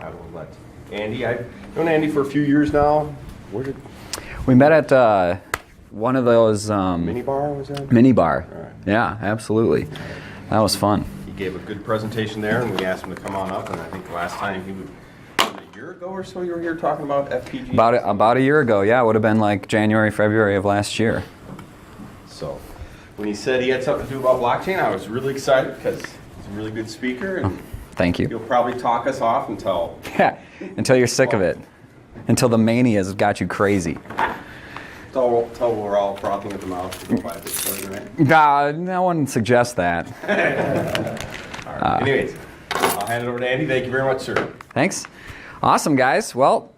I will let Andy. I've known Andy for a few years now. We met at one of those... mini bar, was that? Mini bar. Right. Yeah, absolutely. That was fun. He gave a good presentation there, and we asked him to come on up, and I think the last time he was a year ago or so you were here talking about FPG? About a year ago, yeah. It would have been like January, February of last year. So when he said he had something to do about blockchain, I was really excited because he's a really good speaker. And thank you. He'll probably talk us off until... Yeah, until you're sick of it. Until the mania has got you crazy. Until we're all frothing at the mouth to go buy Bitcoin, right? No one suggests that. All right. Anyways, I'll hand it over to Andy. Thank you very much, sir. Thanks. Awesome, guys. Well,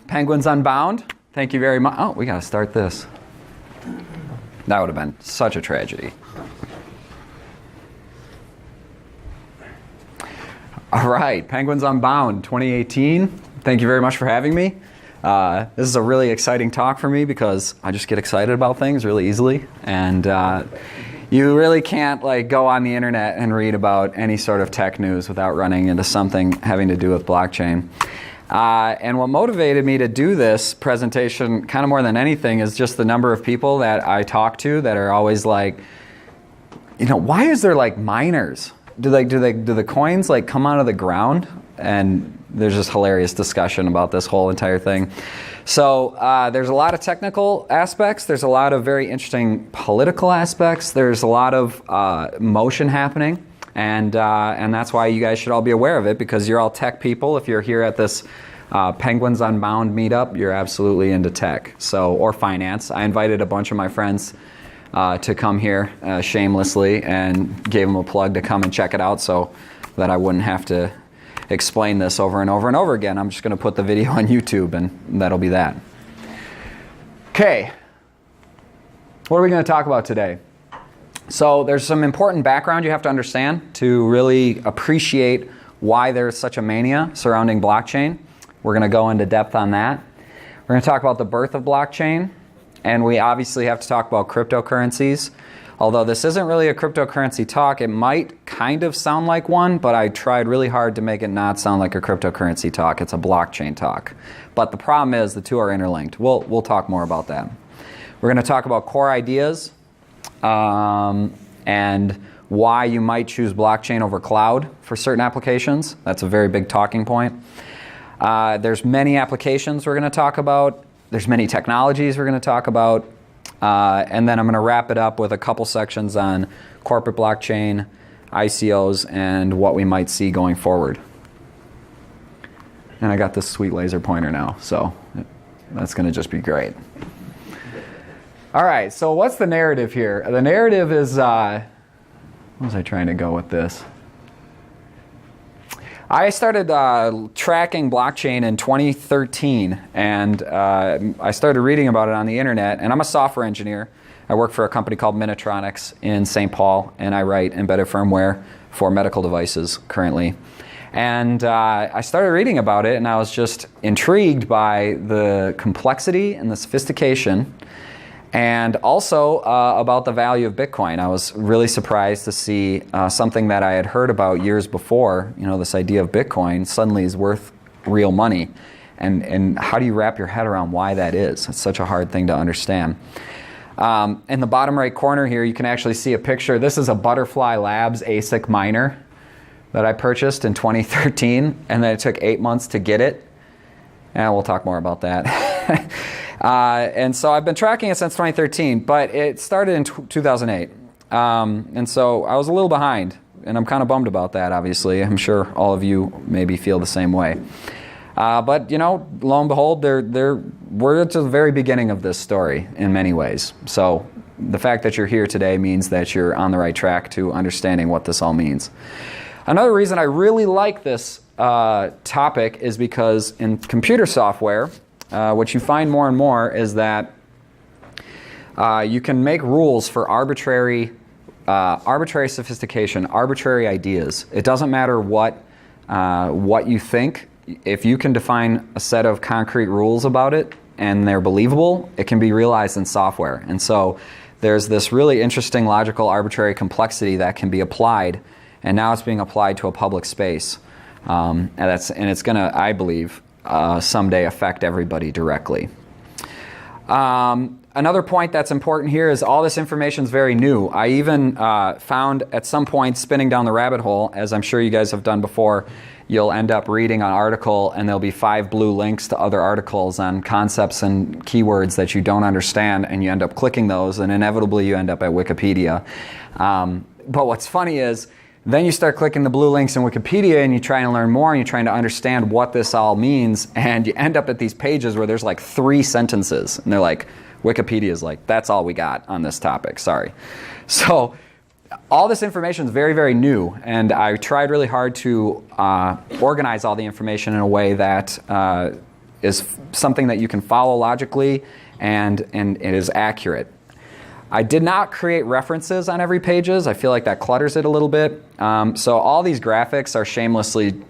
Penguins Unbound, thank you very much. Oh, we got to start this. That would have been such a tragedy. All right, Penguins Unbound 2018. Thank you very much for having me. This is a really exciting talk for me because I just get excited about things really easily, and you really can't like go on the internet and read about any sort of tech news without running into something having to do with blockchain. And what motivated me to do this presentation kind of more than anything is just the number of people that I talk to that are always like, you know, why is there like miners? Do the coins like come out of the ground? And there's just hilarious discussion about this whole entire thing. So there's a lot of technical aspects. There's a lot of very interesting political aspects. There's a lot of motion happening. And that's why you guys should all be aware of it, because you're all tech people. If you're here at this Penguins Unbound meetup, you're absolutely into tech, or finance. I invited a bunch of my friends to come here shamelessly and gave them a plug to come and check it out so that I wouldn't have to explain this over and over and over again. I'm just going to put the video on YouTube and that'll be that. Okay, what are we going to talk about today? So there's some important background you have to understand to really appreciate why there's such a mania surrounding blockchain. We're going to go into depth on that. We're going to talk about the birth of blockchain, and we obviously have to talk about cryptocurrencies. Although this isn't really a cryptocurrency talk, it might kind of sound like one, but I tried really hard to make it not sound like a cryptocurrency talk. It's a blockchain talk. But the problem is the two are interlinked. We'll talk more about that. We're going to talk about core ideas and why you might choose blockchain over cloud for certain applications. That's a very big talking point. There's many applications we're going to talk about. There's many technologies we're going to talk about. And then I'm going to wrap it up with a couple sections on corporate blockchain, ICOs, and what we might see going forward. And I got this sweet laser pointer now, so that's going to just be great. All right, so what's the narrative here? The narrative is, where was I trying to go with this? I started tracking blockchain in 2013, and I started reading about it on the internet, and I'm a software engineer. I work for a company called Minitronics in St. Paul, and I write embedded firmware for medical devices currently. And I started reading about it, and I was just intrigued by the complexity and the sophistication, and also about the value of Bitcoin. I was really surprised to see something that I had heard about years before, you know, this idea of Bitcoin suddenly is worth real money. And how do you wrap your head around why that is? It's such a hard thing to understand. In the bottom right corner here, you can actually see a picture. This is a Butterfly Labs ASIC miner that I purchased in 2013, and then it took 8 months to get it. And we'll talk more about that. And so I've been tracking it since 2013, but it started in 2008. And so I was a little behind, and I'm kind of bummed about that, obviously. I'm sure all of you maybe feel the same way. But, you know, lo and behold, we're at the very beginning of this story in many ways. So the fact that you're here today means that you're on the right track to understanding what this all means. Another reason I really like this topic is because in computer software, what you find more and more is that you can make rules for arbitrary sophistication, arbitrary ideas. It doesn't matter what you think. If you can define a set of concrete rules about it and they're believable, it can be realized in software. And so there's this really interesting logical arbitrary complexity that can be applied, and now it's being applied to a public space. And it's going to, I believe, someday affect everybody directly. Another point that's important here is all this information is very new. I even found at some point, spinning down the rabbit hole, as I'm sure you guys have done before, you'll end up reading an article and there'll be 5 blue links to other articles on concepts and keywords that you don't understand, and you end up clicking those, and inevitably you end up at Wikipedia. But what's funny is, then you start clicking the blue links in Wikipedia and you try and learn more and you're trying to understand what this all means, and you end up at these pages where there's like 3 sentences, and they're like, Wikipedia's like, that's all we got on this topic, sorry. So all this information is very, very new, and I tried really hard to organize all the information in a way that is something that you can follow logically and it is accurate. I did not create references on every pages. I feel like that clutters it a little bit. So all these graphics are shamelessly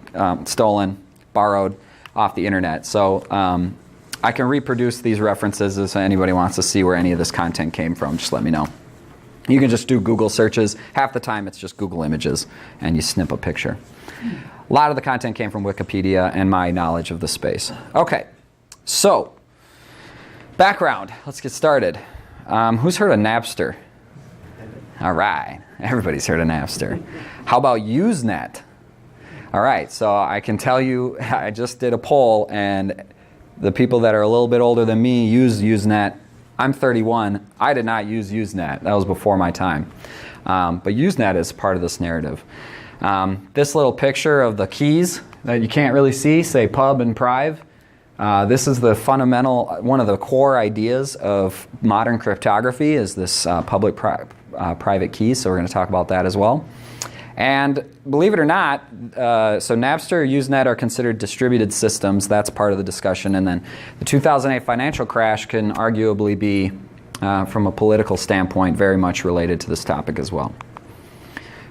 stolen, borrowed off the internet. So I can reproduce these references if anybody wants to see where any of this content came from. Just let me know. You can just do Google searches. Half the time it's just Google Images and you snip a picture. A lot of the content came from Wikipedia and my knowledge of the space. Okay, so background. Let's get started. Who's heard of Napster? All right, everybody's heard of Napster. How about Usenet? All right, so I can tell you, I just did a poll, and the people that are a little bit older than me use Usenet. I'm 31. I did not use Usenet. That was before my time. But Usenet is part of this narrative. This little picture of the keys that you can't really see, say pub and prive. This is the fundamental, one of the core ideas of modern cryptography is this public-private keys, so we're going to talk about that as well. And believe it or not, so Napster, Usenet are considered distributed systems. That's part of the discussion. And then the 2008 financial crash can arguably be, from a political standpoint, very much related to this topic as well.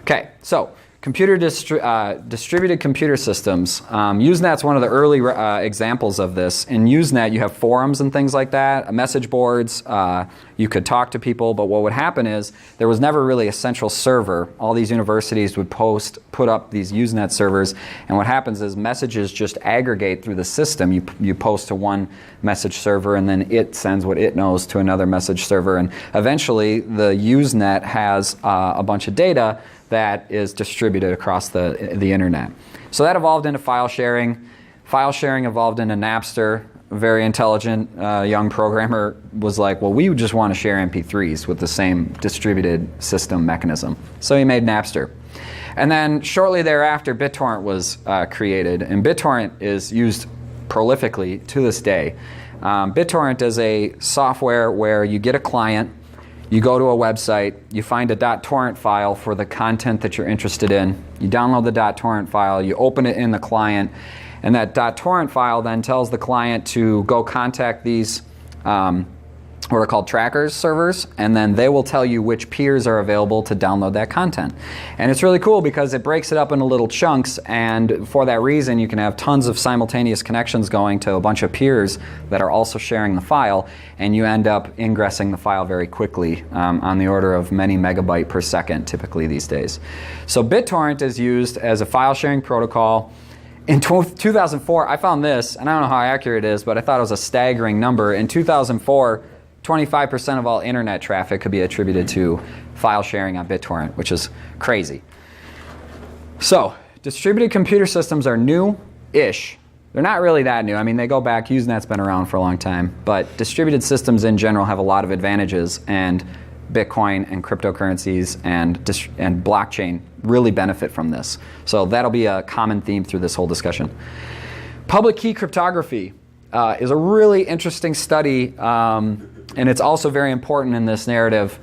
Okay, so distributed computer systems. Usenet's one of the early examples of this. In Usenet, you have forums and things like that, message boards. You could talk to people, but what would happen is there was never really a central server. All these universities would put up these Usenet servers, and what happens is messages just aggregate through the system. You post to one message server, and then it sends what it knows to another message server, and eventually the Usenet has a bunch of data that is distributed across the internet. So that evolved into file sharing. File sharing evolved into Napster. A very intelligent young programmer was like, well, we just want to share MP3s with the same distributed system mechanism. So he made Napster. And then shortly thereafter, BitTorrent was created. And BitTorrent is used prolifically to this day. BitTorrent is a software where you get a client, you go to a website, you find a .torrent file for the content that you're interested in. You download the .torrent file, you open it in the client, and that .torrent file then tells the client to go contact these what are called trackers servers, and then they will tell you which peers are available to download that content. And it's really cool because it breaks it up into little chunks, and for that reason you can have tons of simultaneous connections going to a bunch of peers that are also sharing the file, and you end up ingressing the file very quickly, on the order of many megabyte per second typically these days. So BitTorrent is used as a file sharing protocol. In 2004, I found this, and I don't know how accurate it is, but I thought it was a staggering number. In 2004, 25% of all internet traffic could be attributed to file sharing on BitTorrent, which is crazy. So, distributed computer systems are new-ish. They're not really that new. I mean, they go back, Usenet's been around for a long time, but distributed systems in general have a lot of advantages, and Bitcoin and cryptocurrencies and blockchain really benefit from this. So that'll be a common theme through this whole discussion. Public key cryptography is a really interesting study, and it's also very important in this narrative.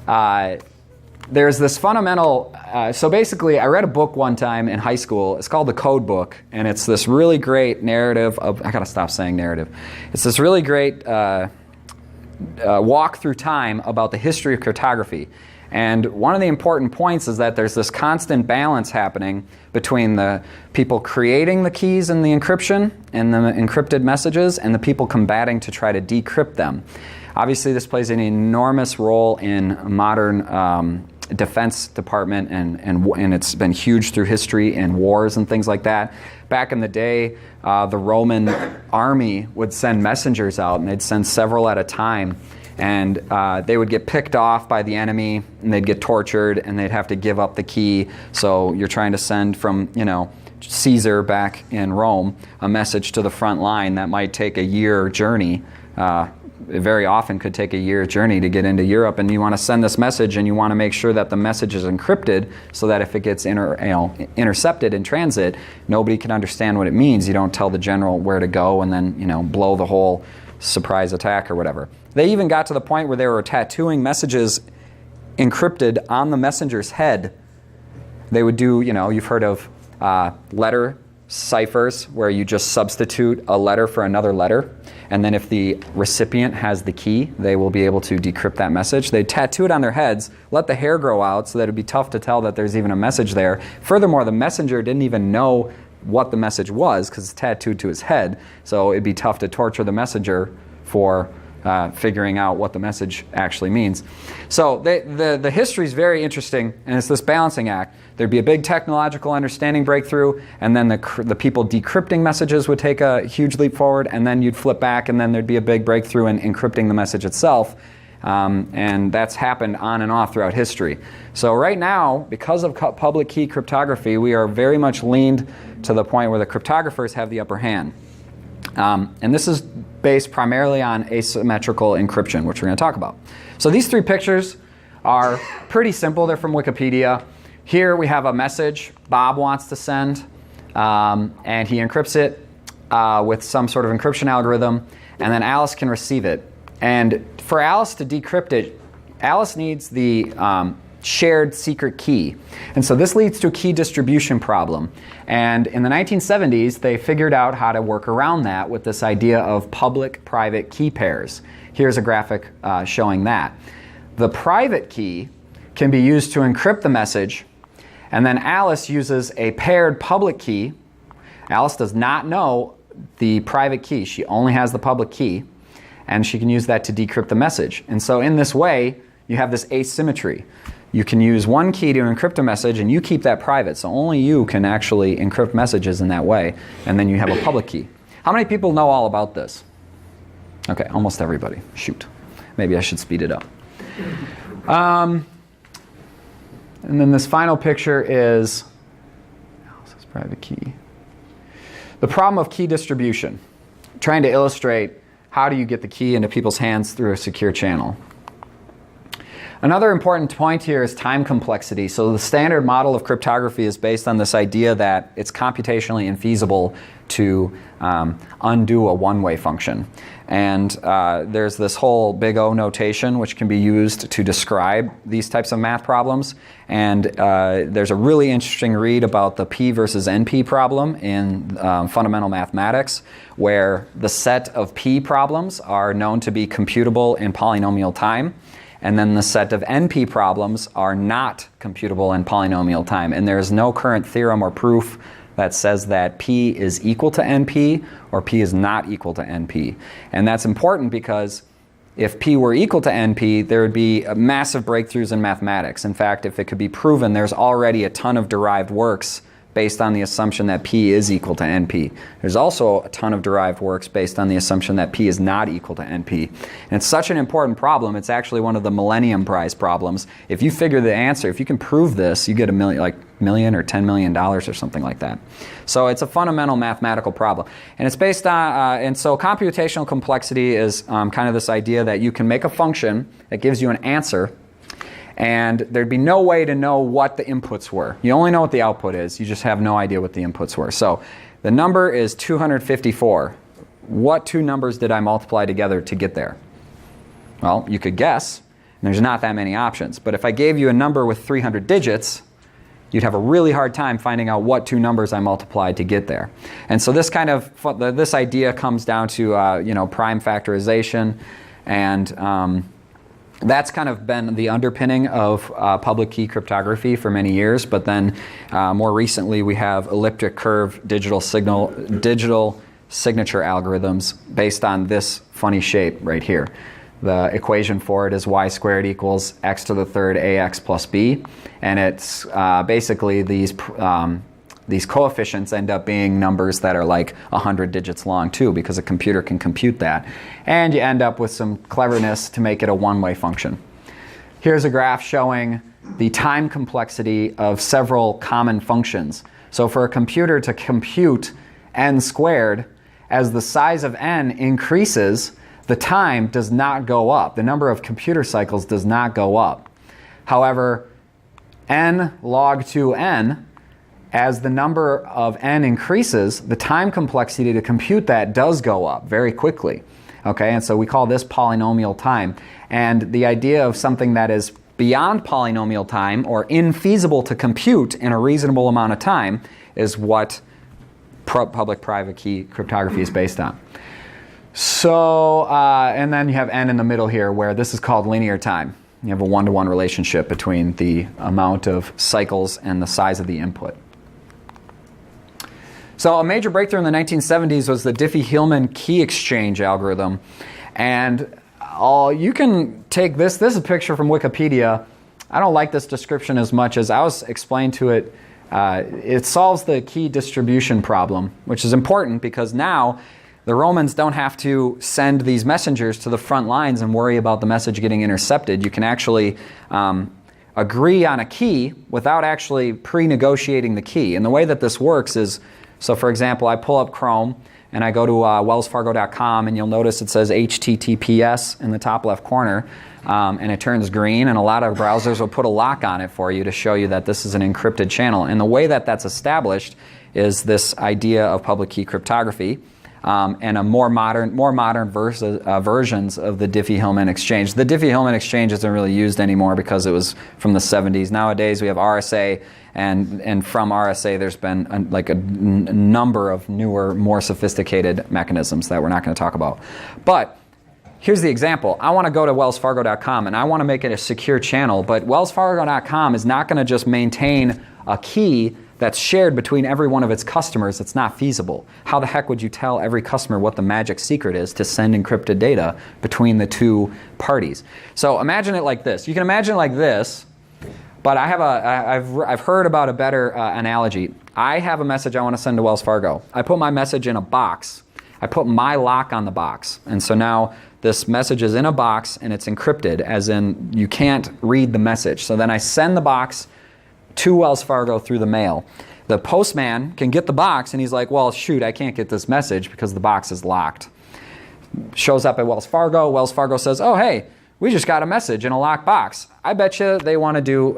There's this fundamental, so basically I read a book one time in high school. It's called The Code Book, and it's this really great narrative of, I gotta stop saying narrative. It's this really great walk through time about the history of cryptography. And one of the important points is that there's this constant balance happening between the people creating the keys and the encryption and the encrypted messages and the people combating to try to decrypt them. Obviously, this plays an enormous role in modern Defense Department, and it's been huge through history in wars and things like that. Back in the day, the Roman army would send messengers out, and they'd send several at a time, and they would get picked off by the enemy, and they'd get tortured, and they'd have to give up the key. So you're trying to send from, Caesar back in Rome a message to the front line that might take a year journey. It very often could take a year journey to get into Europe, and you want to send this message, and you want to make sure that the message is encrypted so that if it gets intercepted in transit, nobody can understand what it means. You don't tell the general where to go and then blow the whole surprise attack or whatever. They even got to the point where they were tattooing messages encrypted on the messenger's head. They would do, you've heard of letter ciphers where you just substitute a letter for another letter, and then if the recipient has the key, they will be able to decrypt that message. They tattoo it on their heads, let the hair grow out so that it'd be tough to tell that there's even a message there. Furthermore, the messenger didn't even know what the message was because it's tattooed to his head, so it'd be tough to torture the messenger for figuring out what the message actually means. So the history is very interesting, and it's this balancing act. There'd be a big technological understanding breakthrough, and then the people decrypting messages would take a huge leap forward, and then you'd flip back, and then there'd be a big breakthrough in encrypting the message itself. And that's happened on and off throughout history. So right now, because of public key cryptography, we are very much leaned to the point where the cryptographers have the upper hand. And this is based primarily on asymmetrical encryption, which we're going to talk about. So these three pictures are pretty simple. They're from Wikipedia. Here we have a message Bob wants to send, and he encrypts it with some sort of encryption algorithm, and then Alice can receive it. And for Alice to decrypt it, Alice needs the shared secret key. And so this leads to a key distribution problem. And in the 1970s, they figured out how to work around that with this idea of public-private key pairs. Here's a graphic showing that. The private key can be used to encrypt the message, and then Alice uses a paired public key. Alice does not know the private key. She only has the public key, and she can use that to decrypt the message. And so in this way, you have this asymmetry. You can use one key to encrypt a message, and you keep that private, so only you can actually encrypt messages in that way, and then you have a public key. How many people know all about this? Okay, almost everybody. Shoot. Maybe I should speed it up. And then this final picture is Alice's private key. The problem of key distribution. Trying to illustrate how do you get the key into people's hands through a secure channel. Another important point here is time complexity. So the standard model of cryptography is based on this idea that it's computationally infeasible to undo a one-way function. And there's this whole big O notation which can be used to describe these types of math problems. And there's a really interesting read about the P versus NP problem in fundamental mathematics, where the set of P problems are known to be computable in polynomial time. And then the set of NP problems are not computable in polynomial time. And there is no current theorem or proof that says that P is equal to NP or P is not equal to NP. And that's important because if P were equal to NP, there would be massive breakthroughs in mathematics. In fact, if it could be proven, there's already a ton of derived works based on the assumption that P is equal to NP. There's also a ton of derived works based on the assumption that P is not equal to NP. And it's such an important problem, it's actually one of the Millennium Prize problems. If you figure the answer, if you can prove this, you get a million or $10 million or something like that. So it's a fundamental mathematical problem. And it's based on, and so computational complexity is kind of this idea that you can make a function that gives you an answer, and there'd be no way to know what the inputs were. You only know what the output is. You just have no idea what the inputs were. So the number is 254. What two numbers did I multiply together to get there? Well, you could guess. And there's not that many options. But if I gave you a number with 300 digits, you'd have a really hard time finding out what two numbers I multiplied to get there. And so this kind of this idea comes down to prime factorization, and that's kind of been the underpinning of public key cryptography for many years, but then more recently we have elliptic curve digital signature algorithms based on this funny shape right here. The equation for it is y squared equals x to the third ax plus b. And it's basically these coefficients end up being numbers that are like 100 digits long too, because a computer can compute that. And you end up with some cleverness to make it a one-way function. Here's a graph showing the time complexity of several common functions. So for a computer to compute n squared, as the size of n increases, the time does not go up. The number of computer cycles does not go up. However, n log 2n, as the number of n increases, the time complexity to compute that does go up very quickly. Okay, and so we call this polynomial time. And the idea of something that is beyond polynomial time or infeasible to compute in a reasonable amount of time is what public-private key cryptography is based on. So, and then you have n in the middle here, where this is called linear time. You have a one-to-one relationship between the amount of cycles and the size of the input. So a major breakthrough in the 1970s was the Diffie-Hellman key exchange algorithm. And you can take this. This is a picture from Wikipedia. I don't like this description as much as I was explained to it. It solves the key distribution problem, which is important because now the Romans don't have to send these messengers to the front lines and worry about the message getting intercepted. You can actually agree on a key without actually pre-negotiating the key. And the way that this works is, so for example, I pull up Chrome and I go to wellsfargo.com, and you'll notice it says HTTPS in the top left corner, and it turns green, and a lot of browsers will put a lock on it for you to show you that this is an encrypted channel. And the way that that's established is this idea of public key cryptography. And a more modern versions of the Diffie-Hellman exchange. The Diffie-Hellman exchange isn't really used anymore because it was from the 70s. Nowadays we have RSA, and from RSA there's been a number of newer, more sophisticated mechanisms that we're not going to talk about. But here's the example. I want to go to wellsfargo.com and I want to make it a secure channel, but wellsfargo.com is not going to just maintain a key that's shared between every one of its customers. It's not feasible. How the heck would you tell every customer what the magic secret is to send encrypted data between the two parties? So imagine it like this. You can imagine it like this, but I've heard about a better analogy. I have a message I want to send to Wells Fargo. I put my message in a box. I put my lock on the box. And so now this message is in a box and it's encrypted, as in you can't read the message. So then I send the box to Wells Fargo through the mail. The postman can get the box and he's like, well, shoot, I can't get this message because the box is locked. Shows up at Wells Fargo. Wells Fargo says, oh, hey, we just got a message in a locked box. I bet you they want to do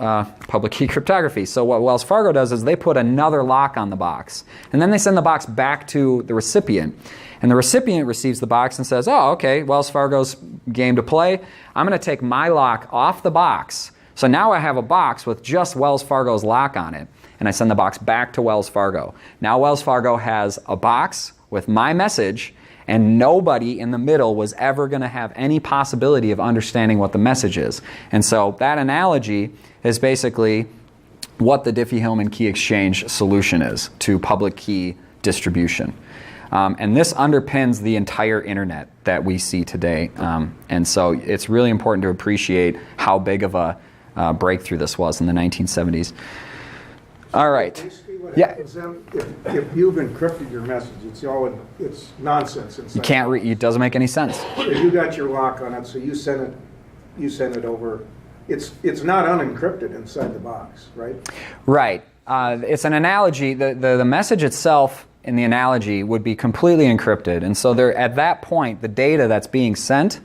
public key cryptography. So what Wells Fargo does is they put another lock on the box. And then they send the box back to the recipient. And the recipient receives the box and says, oh, okay, Wells Fargo's game to play. I'm going to take my lock off the box. So now I have a box with just Wells Fargo's lock on it, and I send the box back to Wells Fargo. Now Wells Fargo has a box with my message, and nobody in the middle was ever going to have any possibility of understanding what the message is. And so that analogy is basically what the Diffie-Hellman key exchange solution is to public key distribution. And this underpins the entire internet that we see today. And so it's really important to appreciate how big of a breakthrough this was in the 1970s. All right. Basically what happens then, if you've encrypted your message, it's nonsense inside. You can't read. It doesn't make any sense. If you got your lock on it, so you send it over. It's not unencrypted inside the box, right? Right. It's an analogy. The message itself in the analogy would be completely encrypted, and so there, at that point, the data that's being sent,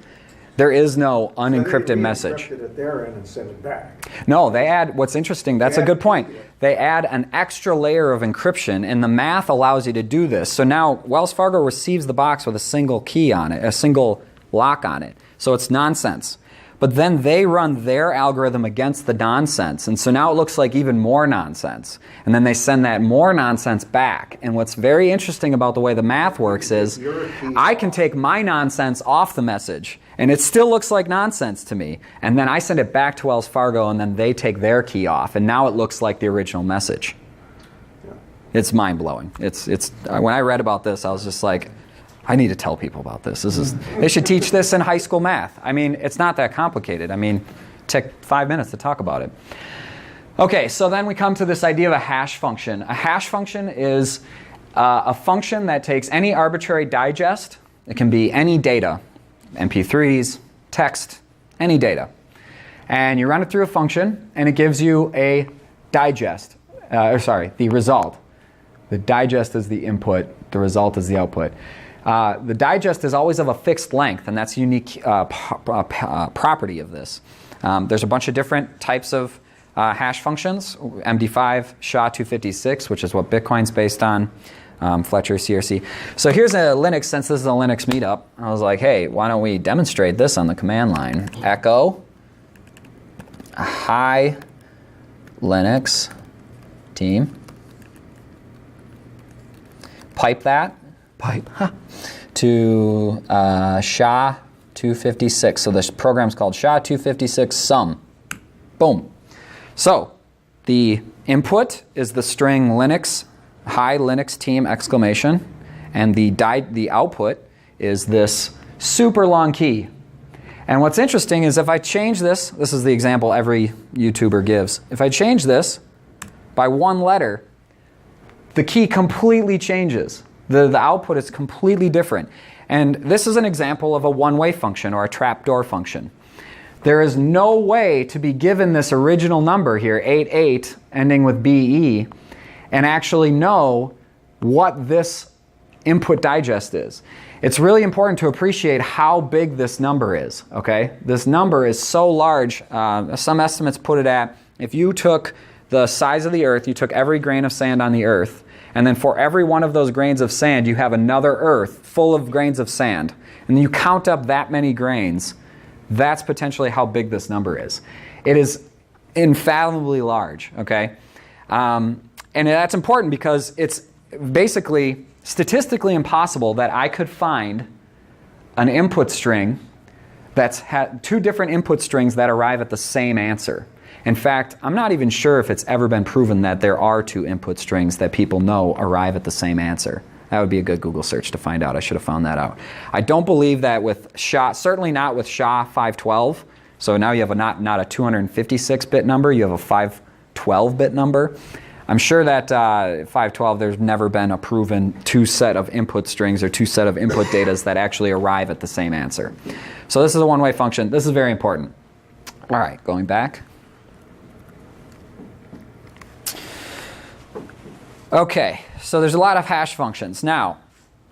there is no unencrypted message. Encrypted at their end and send it back. No, they add, what's interesting, that's a good point. They add an extra layer of encryption, and the math allows you to do this. So now Wells Fargo receives the box with a single key on it, a single lock on it. So it's nonsense. But then they run their algorithm against the nonsense, and so now it looks like even more nonsense. And then they send that more nonsense back. And what's very interesting about the way the math works is I can take my nonsense off the message, and it still looks like nonsense to me. And then I send it back to Wells Fargo, and then they take their key off, and now it looks like the original message. It's mind-blowing. It's when I read about this, I was just like, I need to tell people about this. They should teach this in high school math. I mean, it's not that complicated. I mean, take 5 minutes to talk about it. Okay, so then we come to this idea of a hash function. A hash function is a function that takes any arbitrary digest. It can be any data, MP3s, text, any data. And you run it through a function, and it gives you a digest, the result. The digest is the input, the result is the output. The digest is always of a fixed length, and that's a unique property of this. There's a bunch of different types of hash functions, MD5, SHA-256, which is what Bitcoin's based on, Fletcher, CRC. So here's a Linux, since this is a Linux meetup, I was like, hey, why don't we demonstrate this on the command line? Echo, hi, Linux team. Pipe that, to SHA-256. So this program's called SHA-256 sum. Boom. So the input is the string Linux, hi Linux team exclamation, and the output is this super long key. And what's interesting is if I change this is the example every YouTuber gives. If I change this by one letter, the key completely changes. The output is completely different. And this is an example of a one-way function or a trapdoor function. There is no way to be given this original number here, 88, ending with BE, and actually know what this input digest is. It's really important to appreciate how big this number is, okay? This number is so large, some estimates put it at, if you took the size of the earth, you took every grain of sand on the earth, and then for every one of those grains of sand, you have another earth full of grains of sand, and then you count up that many grains, that's potentially how big this number is. It is infathomably large, okay? And that's important because it's basically statistically impossible that I could find an input string that's had two different input strings that arrive at the same answer. In fact, I'm not even sure if it's ever been proven that there are two input strings that people know arrive at the same answer. That would be a good Google search to find out. I should have found that out. I don't believe that with SHA, certainly not with SHA-512. So now you have not a 256-bit number, you have a 512-bit number. I'm sure that 512, there's never been a proven two set of input strings or two set of input datas that actually arrive at the same answer. So this is a one-way function. This is very important. All right, going back. Okay, so there's a lot of hash functions. Now,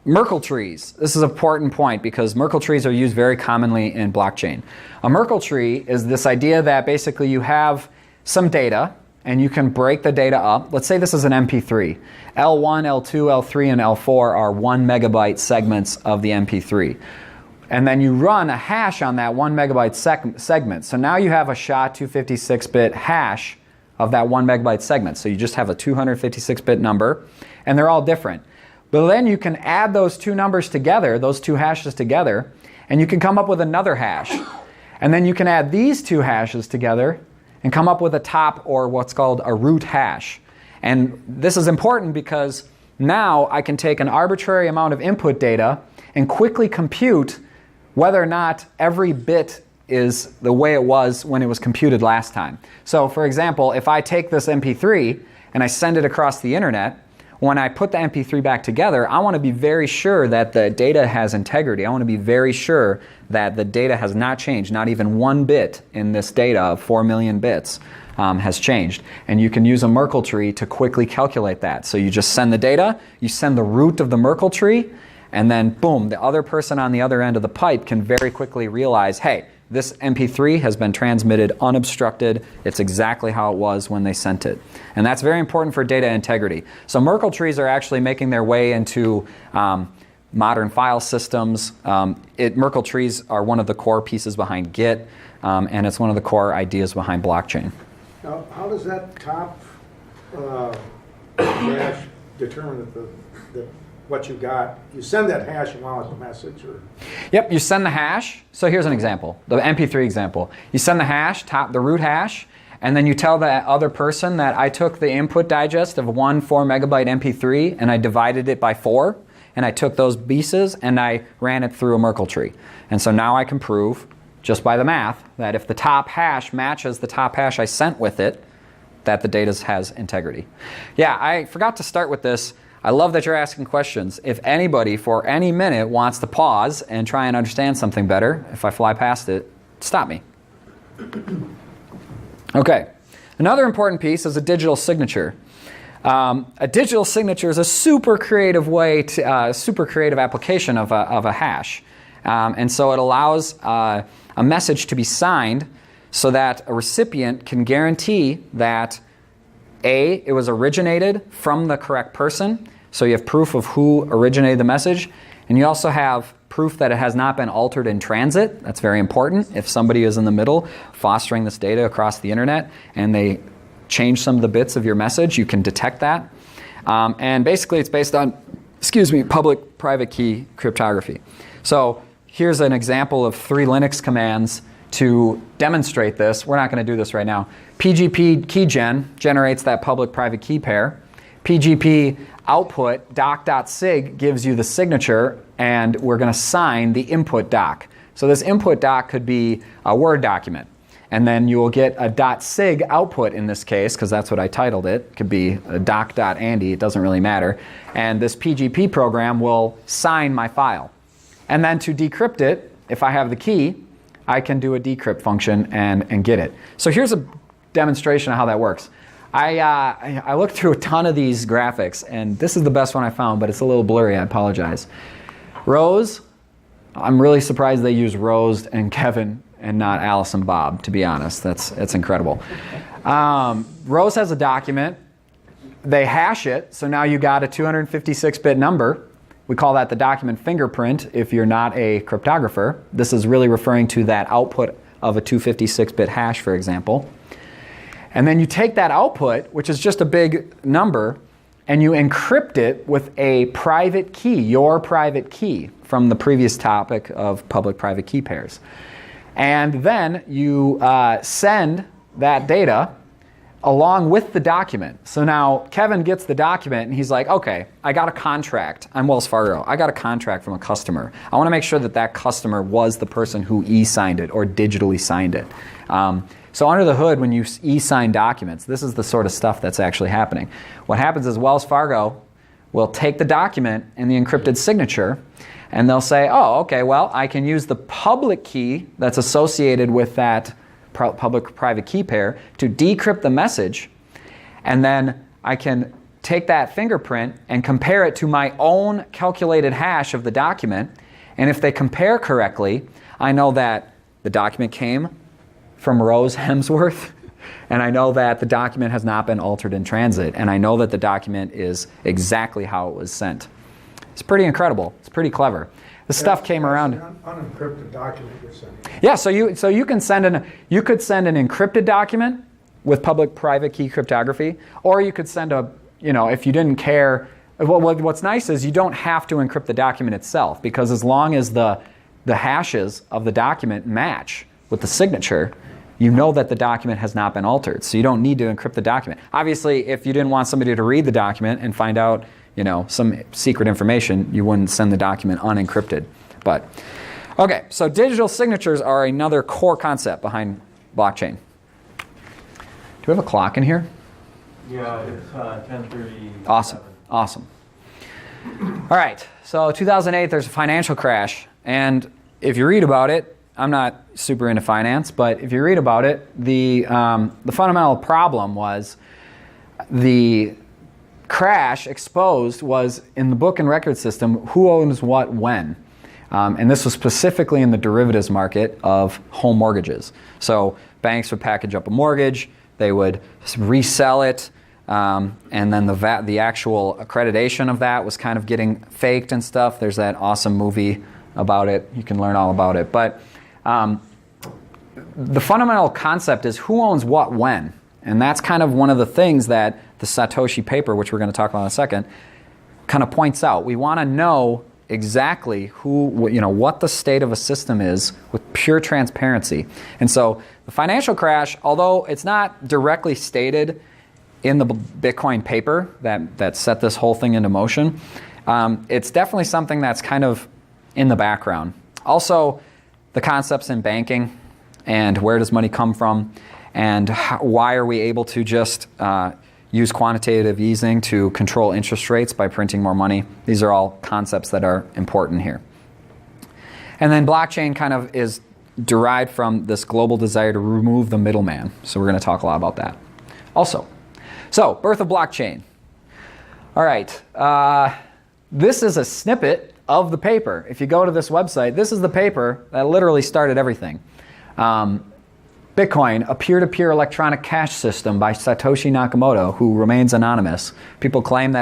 Merkle trees. This is an important point because Merkle trees are used very commonly in blockchain. A Merkle tree is this idea that basically you have some data and you can break the data up. Let's say this is an MP3. L1, L2, L3, and L4 are 1 megabyte segments of the MP3. And then you run a hash on that 1 megabyte segment. So now you have a SHA-256-bit hash of that 1 megabyte segment. So you just have a 256-bit number, and they're all different. But then you can add those two numbers together, those two hashes together, and you can come up with another hash. And then you can add these two hashes together and come up with a top or what's called a root hash. And this is important because now I can take an arbitrary amount of input data and quickly compute whether or not every bit is the way it was when it was computed last time. So for example, if I take this MP3 and I send it across the internet, when I put the MP3 back together, I want to be very sure that the data has integrity. I want to be very sure that the data has not changed. Not even one bit in this data of 4 million bits has changed. And you can use a Merkle tree to quickly calculate that. So you just send the data, you send the root of the Merkle tree, and then boom, the other person on the other end of the pipe can very quickly realize, hey, this MP3 has been transmitted unobstructed. It's exactly how it was when they sent it. And that's very important for data integrity. So Merkle trees are actually making their way into modern file systems. Merkle trees are one of the core pieces behind Git, and it's one of the core ideas behind blockchain. Now, how does that top hash determine that what you got? You send that hash along with the message, or? Yep, you send the hash. So here's an example, the MP3 example. You send the hash, the root hash, and then you tell the other person that I took the input digest of one 4 megabyte MP3 and I divided it by 4, and I took those pieces and I ran it through a Merkle tree. And so now I can prove, just by the math, that if the top hash matches the top hash I sent with it, that the data has integrity. Yeah, I forgot to start with this. I love that you're asking questions. If anybody for any minute wants to pause and try and understand something better, if I fly past it, stop me. Okay, another important piece is a digital signature. A digital signature is a super creative way to, super creative application of a hash. And so it allows a message to be signed so that a recipient can guarantee that A, it was originated from the correct person, so you have proof of who originated the message, and you also have proof that it has not been altered in transit. That's very important. If somebody is in the middle fostering this data across the internet and they change some of the bits of your message, you can detect that. And basically it's based on, public-private key cryptography. So here's an example of 3 Linux commands to demonstrate this. We're not going to do this right now. PGP keygen generates that public-private key pair. PGP output doc.sig gives you the signature, and we're going to sign the input doc. So this input doc could be a Word document. And then you will get a .sig output in this case, because that's what I titled it. It could be a doc.andy, it doesn't really matter. And this PGP program will sign my file. And then to decrypt it, if I have the key, I can do a decrypt function and get it. So here's a demonstration of how that works. I looked through a ton of these graphics, and this is the best one I found, but it's a little blurry, I apologize. Rose, I'm really surprised they use Rose and Kevin and not Alice and Bob, to be honest. That's incredible. Rose has a document. They hash it, so now you got a 256-bit number. We call that the document fingerprint if you're not a cryptographer. This is really referring to that output of a 256-bit hash, for example. And then you take that output, which is just a big number, and you encrypt it with a private key, your private key, from the previous topic of public-private key pairs. And then you send that data along with the document. So now Kevin gets the document and he's like, okay, I got a contract. I'm Wells Fargo. I got a contract from a customer. I want to make sure that that customer was the person who e-signed it or digitally signed it. So under the hood, when you e-sign documents, this is the sort of stuff that's actually happening. What happens is Wells Fargo will take the document and the encrypted signature, and they'll say, oh, okay, well, I can use the public key that's associated with that public-private key pair to decrypt the message, and then I can take that fingerprint and compare it to my own calculated hash of the document, and if they compare correctly, I know that the document came from Rose Hemsworth, and I know that the document has not been altered in transit, and I know that the document is exactly how it was sent. It's pretty incredible. It's pretty clever. This stuff came around. An unencrypted document you're sending. Yeah, so you could send an encrypted document with public-private key cryptography, or you could send a, if you didn't care. Well, what's nice is you don't have to encrypt the document itself, because as long as the hashes of the document match with the signature, you know that the document has not been altered. So you don't need to encrypt the document. Obviously, if you didn't want somebody to read the document and find out some secret information, you wouldn't send the document unencrypted. But, okay, so digital signatures are another core concept behind blockchain. Do we have a clock in here? Yeah, it's 10:30. Awesome. All right, so 2008, there's a financial crash. And if you read about it, I'm not super into finance, but if you read about it, the fundamental problem was the crash exposed was in the book and record system who owns what when. And this was specifically in the derivatives market of home mortgages. So banks would package up a mortgage, they would resell it, and then the actual accreditation of that was kind of getting faked and stuff. There's that awesome movie about it. You can learn all about it. But the fundamental concept is who owns what when. And that's kind of one of the things that the Satoshi paper, which we're going to talk about in a second, kind of points out. We want to know exactly what the state of a system is with pure transparency. And so the financial crash, although it's not directly stated in the Bitcoin paper that set this whole thing into motion, It's definitely something that's kind of in the background. Also, the concepts in banking and where does money come from, and why are we able to just use quantitative easing to control interest rates by printing more money. These are all concepts that are important here. And then blockchain kind of is derived from this global desire to remove the middleman. So we're going to talk a lot about that also. So, birth of blockchain. All right. This is a snippet of the paper. If you go to this website, this is the paper that literally started everything. Bitcoin, a peer-to-peer electronic cash system by Satoshi Nakamoto, who remains anonymous. People have claimed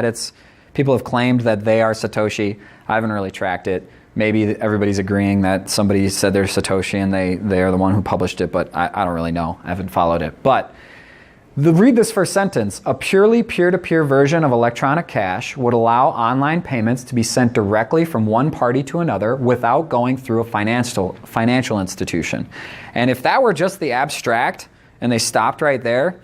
that they are Satoshi. I haven't really tracked it. Maybe everybody's agreeing that somebody said they're Satoshi and they are the one who published it, but I don't really know. I haven't followed it. But read this first sentence. A purely peer-to-peer version of electronic cash would allow online payments to be sent directly from one party to another without going through a financial institution. And if that were just the abstract and they stopped right there,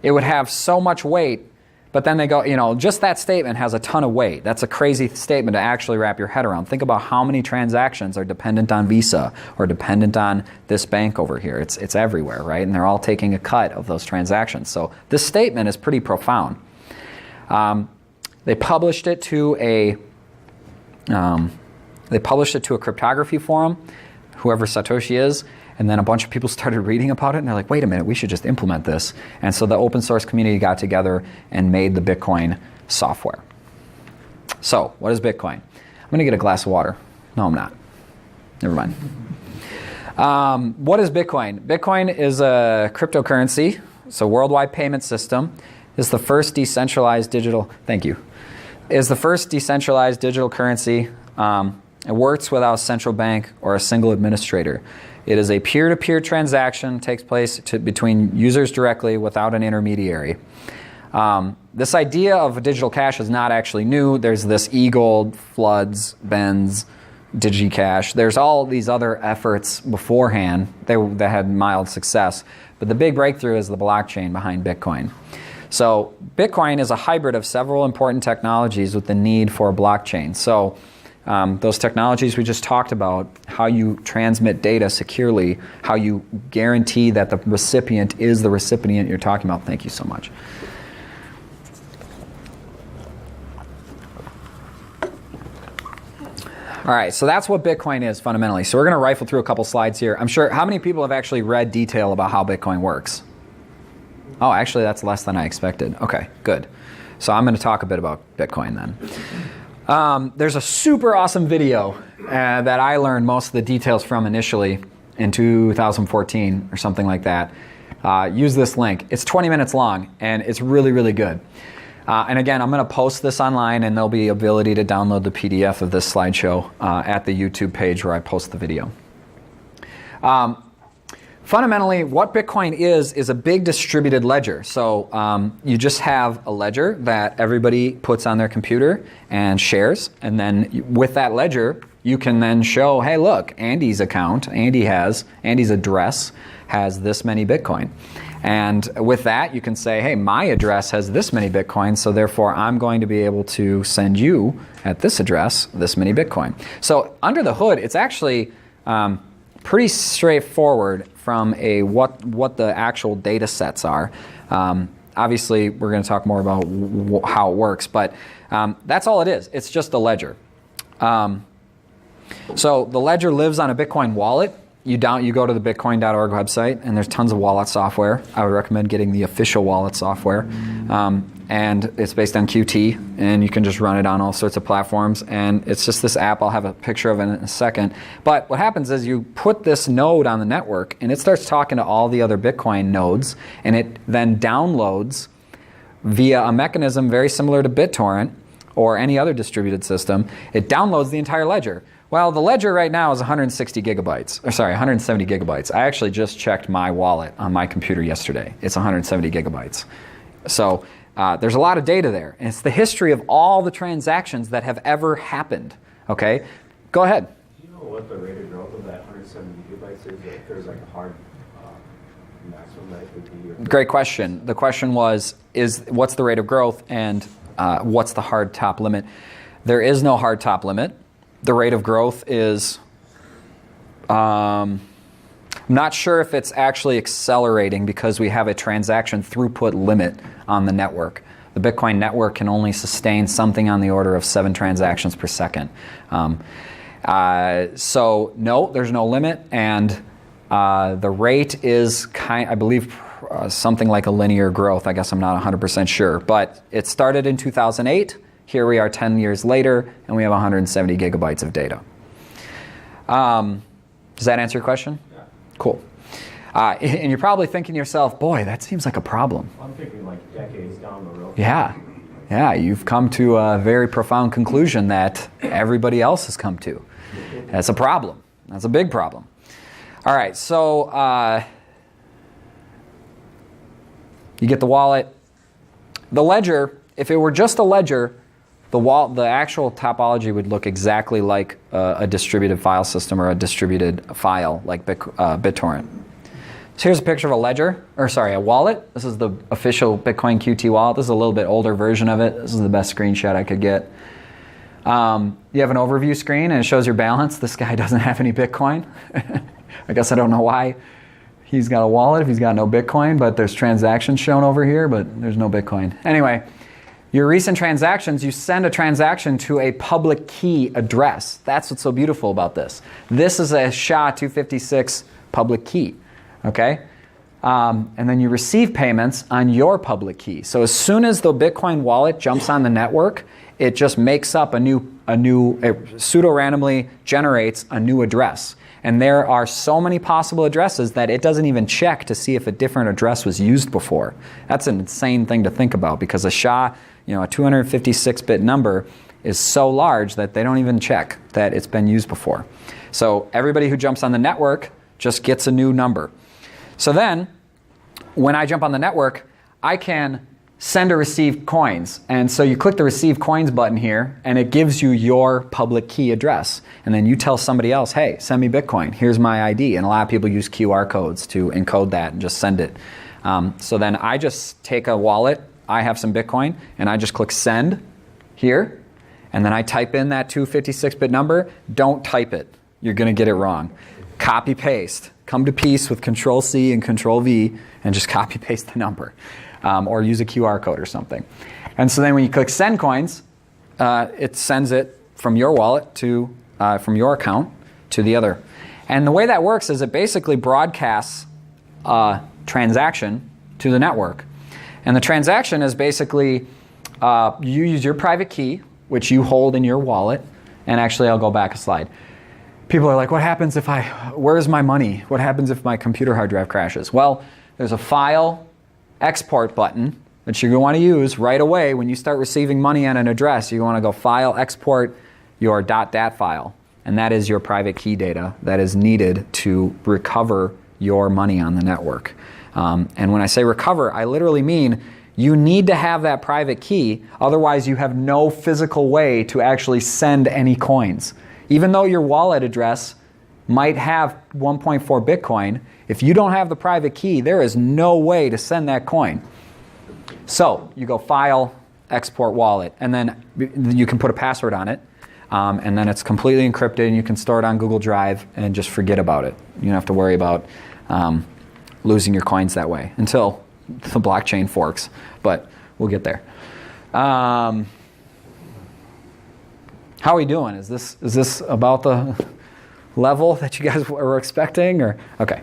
it would have so much weight. But then they go, just that statement has a ton of weight. That's a crazy statement to actually wrap your head around. Think about how many transactions are dependent on Visa or dependent on this bank over here. It's everywhere, right? And they're all taking a cut of those transactions. So this statement is pretty profound. They published it to a cryptography forum, whoever Satoshi is. And then a bunch of people started reading about it, and they're like, wait a minute, we should just implement this. And so the open source community got together and made the Bitcoin software. So, what is Bitcoin? I'm going to get a glass of water. No, I'm not. Never mind. What is Bitcoin? Bitcoin is a cryptocurrency. It's a worldwide payment system. It's the first decentralized digital... Thank you. Is the first decentralized digital currency. It works without a central bank or a single administrator. It is a peer-to-peer transaction, takes place between users directly without an intermediary. This idea of a digital cash is not actually new. There's this eGold, Floods, Benz, DigiCash. There's all these other efforts beforehand that had mild success. But the big breakthrough is the blockchain behind Bitcoin. So Bitcoin is a hybrid of several important technologies with the need for a blockchain. So those technologies we just talked about, how you transmit data securely, how you guarantee that the recipient is the recipient you're talking about. Thank you so much. All right, so that's what Bitcoin is fundamentally. So we're going to rifle through a couple slides here. I'm sure, how many people have actually read detail about how Bitcoin works? Oh, actually, that's less than I expected. Okay, good. So I'm going to talk a bit about Bitcoin then. There's a super awesome video that I learned most of the details from initially in 2014 or something like that. Use this link. It's 20 minutes long, and it's really, really good. And again, I'm going to post this online, and there'll be ability to download the PDF of this slideshow at the YouTube page where I post the video. Fundamentally, what Bitcoin is a big distributed ledger. So you just have a ledger that everybody puts on their computer and shares. And then with that ledger, you can then show, hey, look, Andy's account, Andy's address has this many Bitcoin. And with that, you can say, hey, my address has this many Bitcoin, so therefore I'm going to be able to send you at this address this many Bitcoin. So under the hood, it's actually pretty straightforward from what the actual data sets are. Obviously, we're going to talk more about how it works, but that's all it is. It's just a ledger. So the ledger lives on a Bitcoin wallet. You go to the bitcoin.org website, and there's tons of wallet software. I would recommend getting the official wallet software. And it's based on Qt, and you can just run it on all sorts of platforms. And it's just this app. I'll have a picture of it in a second. But what happens is you put this node on the network, and it starts talking to all the other Bitcoin nodes, and it then downloads via a mechanism very similar to BitTorrent or any other distributed system. It downloads the entire ledger. Well, the ledger right now is 170 gigabytes. I actually just checked my wallet on my computer yesterday. It's 170 gigabytes. So there's a lot of data there. And it's the history of all the transactions that have ever happened. Okay? Go ahead. Do you know what the rate of growth of that 170 gigabytes is? If there's like a hard maximum that it could be? Great question. The question was, what's the rate of growth and what's the hard top limit? There is no hard top limit. The rate of growth is, I'm not sure if it's actually accelerating because we have a transaction throughput limit on the network. The Bitcoin network can only sustain something on the order of 7 transactions per second. So no, there's no limit, and the rate is I believe something like a linear growth. I guess I'm not 100% sure, but it started in 2008. Here we are 10 years later, and we have 170 gigabytes of data. Does that answer your question? Yeah. Cool. And you're probably thinking to yourself, boy, that seems like a problem. I'm thinking like decades down the road. Yeah, you've come to a very profound conclusion that everybody else has come to. That's a problem. That's a big problem. All right, so you get the wallet. The ledger, if it were just a ledger, the actual topology would look exactly like a distributed file system or a distributed file like BitTorrent. So here's a picture of a wallet. This is the official Bitcoin QT wallet. This is a little bit older version of it. This is the best screenshot I could get. You have an overview screen and it shows your balance. This guy doesn't have any Bitcoin. I guess I don't know why he's got a wallet if he's got no Bitcoin, but there's transactions shown over here, but there's no Bitcoin. Anyway, your recent transactions, you send a transaction to a public key address. That's what's so beautiful about this. This is a SHA-256 public key, okay? And then you receive payments on your public key. So as soon as the Bitcoin wallet jumps on the network, it just makes up it pseudo-randomly generates a new address. And there are so many possible addresses that it doesn't even check to see if a different address was used before. That's an insane thing to think about because a SHA, a 256-bit number is so large that they don't even check that it's been used before. So everybody who jumps on the network just gets a new number. So then, when I jump on the network, I can send or receive coins. And so you click the Receive Coins button here, and it gives you your public key address. And then you tell somebody else, hey, send me Bitcoin. Here's my ID. And a lot of people use QR codes to encode that and just send it. So then I just take a wallet, I have some Bitcoin, and I just click Send here. And then I type in that 256-bit number. Don't type it. You're going to get it wrong. Copy paste. Come to peace with Control-C and Control-V and just copy paste the number. Or use a QR code or something. And so then when you click Send Coins, it sends it from your wallet to, from your account to the other. And the way that works is it basically broadcasts a transaction to the network. And the transaction is basically, you use your private key, which you hold in your wallet. And actually, I'll go back a slide. People are like, what happens if where's my money? What happens if my computer hard drive crashes? Well, there's a file export button that you're going to want to use right away when you start receiving money on an address. You want to go File, Export your .dat file. And that is your private key data that is needed to recover your money on the network. And when I say recover, I literally mean you need to have that private key, otherwise you have no physical way to actually send any coins. Even though your wallet address might have 1.4 Bitcoin, if you don't have the private key, there is no way to send that coin. So you go File, Export Wallet, and then you can put a password on it, and then it's completely encrypted, and you can store it on Google Drive and just forget about it. You don't have to worry about losing your coins that way until the blockchain forks, but we'll get there. How are we doing? Is this about the level that you guys were expecting, or okay?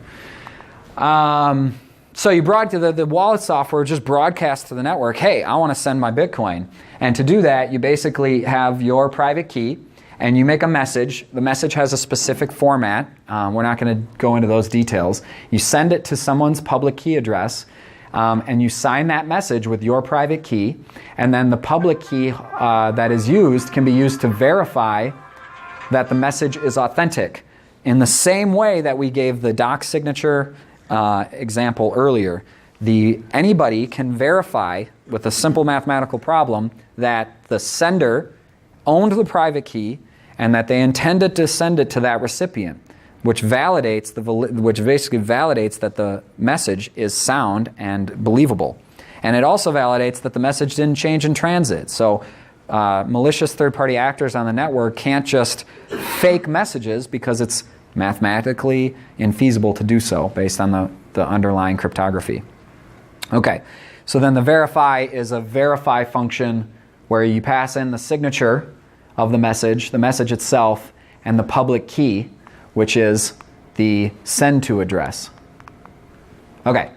So you the wallet software just broadcasts to the network, hey, I want to send my Bitcoin. And to do that, you basically have your private key and you make a message. The message has a specific format. We're not going to go into those details. You send it to someone's public key address and you sign that message with your private key. And then the public key that is used can be used to verify that the message is authentic. In the same way that we gave the doc signature example earlier, anybody can verify with a simple mathematical problem that the sender owned the private key and that they intended to send it to that recipient, which basically validates that the message is sound and believable. And it also validates that the message didn't change in transit. So malicious third-party actors on the network can't just fake messages because it's mathematically infeasible to do so based on the underlying cryptography. Okay, so then the verify is a verify function where you pass in the signature of the message itself, and the public key, which is the send to address. Okay.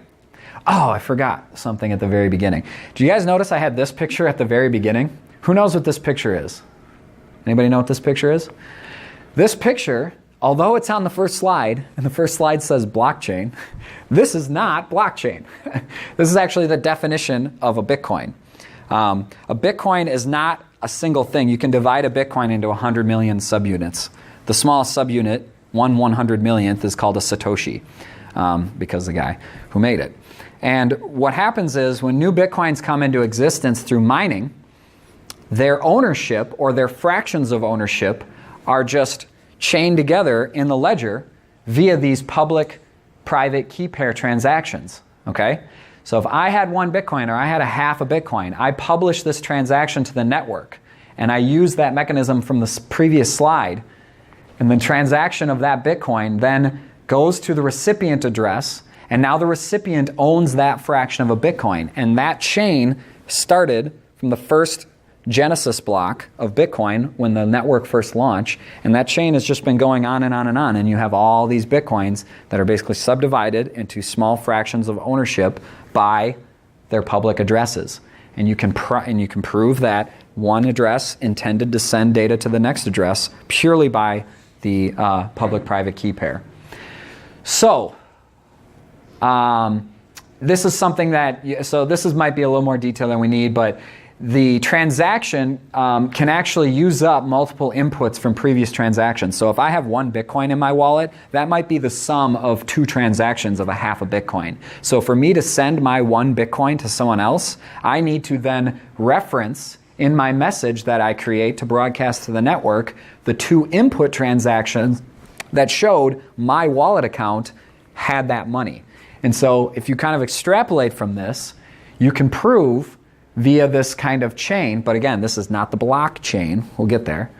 Oh, I forgot something at the very beginning. Do you guys notice I had this picture at the very beginning? Who knows what this picture is? Anybody know what this picture is? This picture, although it's on the first slide, and the first slide says blockchain, this is not blockchain. This is actually the definition of a Bitcoin. A Bitcoin is not a single thing. You can divide a Bitcoin into 100 million subunits. The smallest subunit, 1/100 millionth, is called a Satoshi, because the guy who made it. And what happens is when new Bitcoins come into existence through mining, their ownership or their fractions of ownership are just chained together in the ledger via these public-private key pair transactions. Okay? So if I had 1 Bitcoin or I had a half a Bitcoin, I publish this transaction to the network, and I use that mechanism from the previous slide, and the transaction of that Bitcoin then goes to the recipient address, and now the recipient owns that fraction of a Bitcoin. And that chain started from the first Genesis block of Bitcoin when the network first launched, and that chain has just been going on and on and on, and you have all these Bitcoins that are basically subdivided into small fractions of ownership by their public addresses. And you can prove that one address intended to send data to the next address purely by the public-private key pair. So, this is something that, might be a little more detail than we need, but the transaction can actually use up multiple inputs from previous transactions. So if I have 1 Bitcoin in my wallet, that might be the sum of 2 transactions of a half a Bitcoin. So for me to send my 1 Bitcoin to someone else, I need to then reference in my message that I create to broadcast to the network the 2 input transactions that showed my wallet account had that money. And so if you kind of extrapolate from this, you can prove via this kind of chain, but again, this is not the blockchain, we'll get there.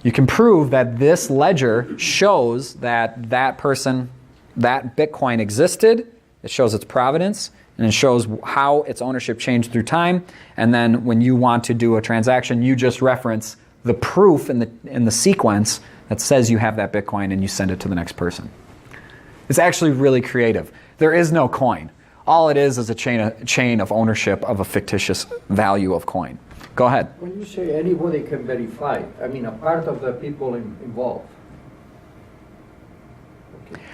You can prove that this ledger shows that that person, that Bitcoin existed, it shows its provenance, and it shows how its ownership changed through time, and then when you want to do a transaction, you just reference the proof in the sequence that says you have that Bitcoin and you send it to the next person. It's actually really creative. There is no coin. All it is a chain of ownership of a fictitious value of coin. Go ahead. When you say anybody can verify, I mean a part of the people involved.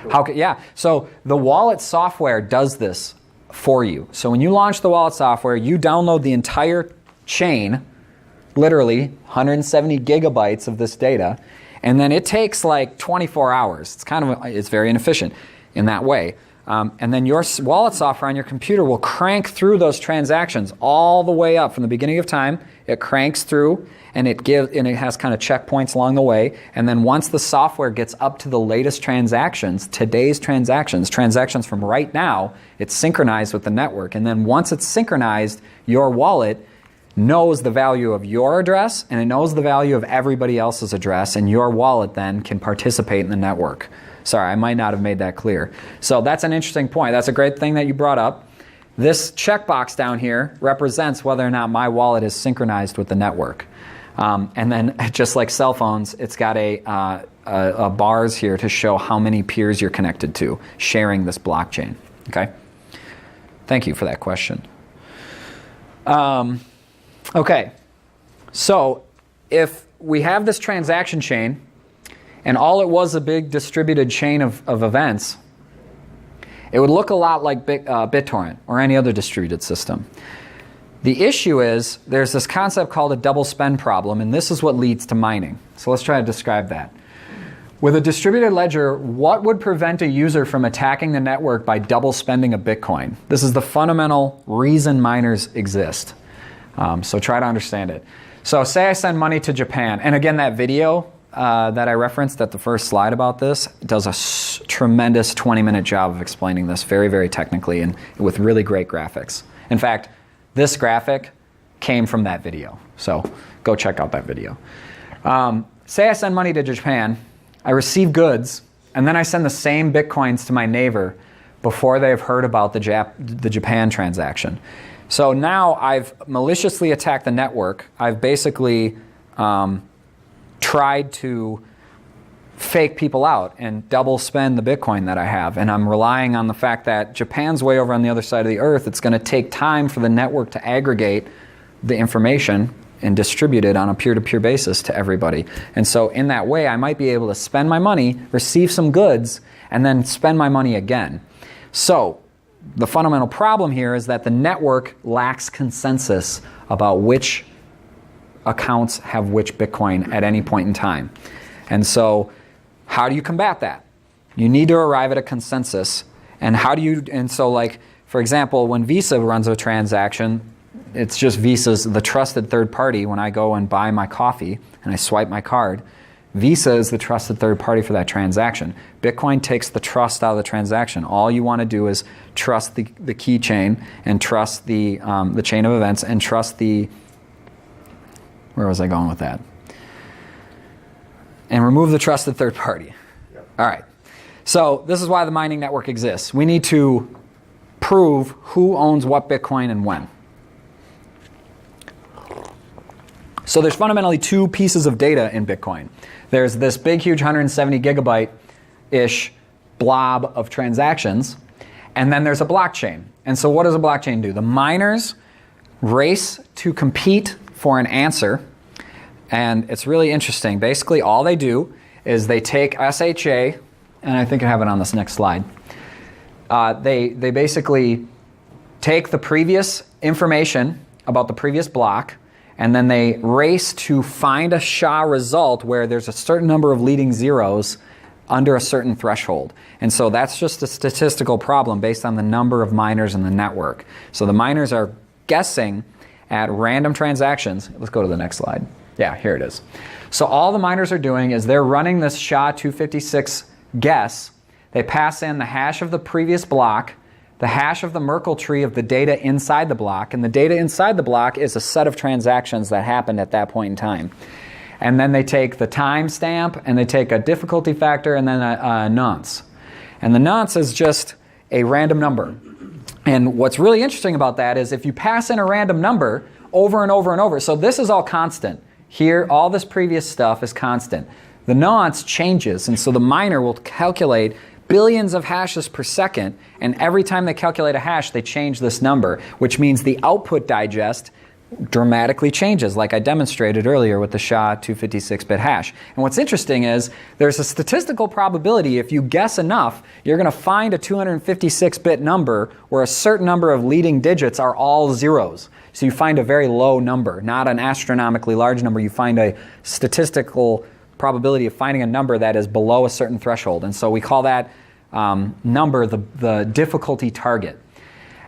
Okay, so the wallet software does this for you. So when you launch the wallet software, you download the entire chain, literally 170 gigabytes of this data, and then it takes like 24 hours. It's very inefficient in that way. And then your wallet software on your computer will crank through those transactions all the way up from the beginning of time. It cranks through, and it has kind of checkpoints along the way. And then once the software gets up to the latest transactions, today's transactions from right now, it's synchronized with the network. And then once it's synchronized, your wallet knows the value of your address, and it knows the value of everybody else's address, and your wallet then can participate in the network. Sorry, I might not have made that clear. So that's an interesting point. That's a great thing that you brought up. This checkbox down here represents whether or not my wallet is synchronized with the network. And then just like cell phones, it's got a bars here to show how many peers you're connected to sharing this blockchain. Okay? Thank you for that question. Okay, so if we have this transaction chain, and all it was a big distributed chain of events, it would look a lot like BitTorrent or any other distributed system. The issue is there's this concept called a double spend problem, and this is what leads to mining. So let's try to describe that. With a distributed ledger, what would prevent a user from attacking the network by double spending a Bitcoin? This is the fundamental reason miners exist. So try to understand it. So say I send money to Japan, and again, that video that I referenced at the first slide about this does a tremendous 20-minute job of explaining this very, very technically and with really great graphics. In fact, this graphic came from that video. So go check out that video. Say I send money to Japan, I receive goods, and then I send the same Bitcoins to my neighbor before they've heard about the Japan transaction. So now I've maliciously attacked the network. I've basically tried to fake people out and double spend the Bitcoin that I have. And I'm relying on the fact that Japan's way over on the other side of the earth. It's going to take time for the network to aggregate the information and distribute it on a peer-to-peer basis to everybody. And so in that way, I might be able to spend my money, receive some goods, and then spend my money again. So the fundamental problem here is that the network lacks consensus about which accounts have which Bitcoin at any point in time. And so how do you combat that? You need to arrive at a consensus. And so like, for example, when Visa runs a transaction, it's just Visa's the trusted third party. When I go and buy my coffee and I swipe my card, Visa is the trusted third party for that transaction. Bitcoin takes the trust out of the transaction. All you want to do is trust the key chain and trust the chain of events and trust the, where was I going with that? And remove the trusted third party. Yep. All right. So this is why the mining network exists. We need to prove who owns what Bitcoin and when. So there's fundamentally two pieces of data in Bitcoin. There's this big, huge 170 gigabyte-ish blob of transactions, and then there's a blockchain. And so what does a blockchain do? The miners race to compete for an answer, and it's really interesting. Basically, all they do is they take SHA, and I think I have it on this next slide. They basically take the previous information about the previous block, and then they race to find a SHA result where there's a certain number of leading zeros under a certain threshold. And so that's just a statistical problem based on the number of miners in the network. So the miners are guessing at random transactions. Let's go to the next slide. Yeah, here it is. So all the miners are doing is they're running this SHA-256 guess. They pass in the hash of the previous block, the hash of the Merkle tree of the data inside the block, and the data inside the block is a set of transactions that happened at that point in time. And then they take the timestamp, and they take a difficulty factor, and then a nonce. And the nonce is just a random number. And what's really interesting about that is if you pass in a random number over and over and over, so this is all constant. Here, all this previous stuff is constant. The nonce changes, and so the miner will calculate billions of hashes per second, and every time they calculate a hash, they change this number, which means the output digest dramatically changes, like I demonstrated earlier with the SHA-256-bit hash. And what's interesting is there's a statistical probability if you guess enough, you're going to find a 256-bit number where a certain number of leading digits are all zeros. So you find a very low number, not an astronomically large number. You find a statistical probability of finding a number that is below a certain threshold. And so we call that number the difficulty target.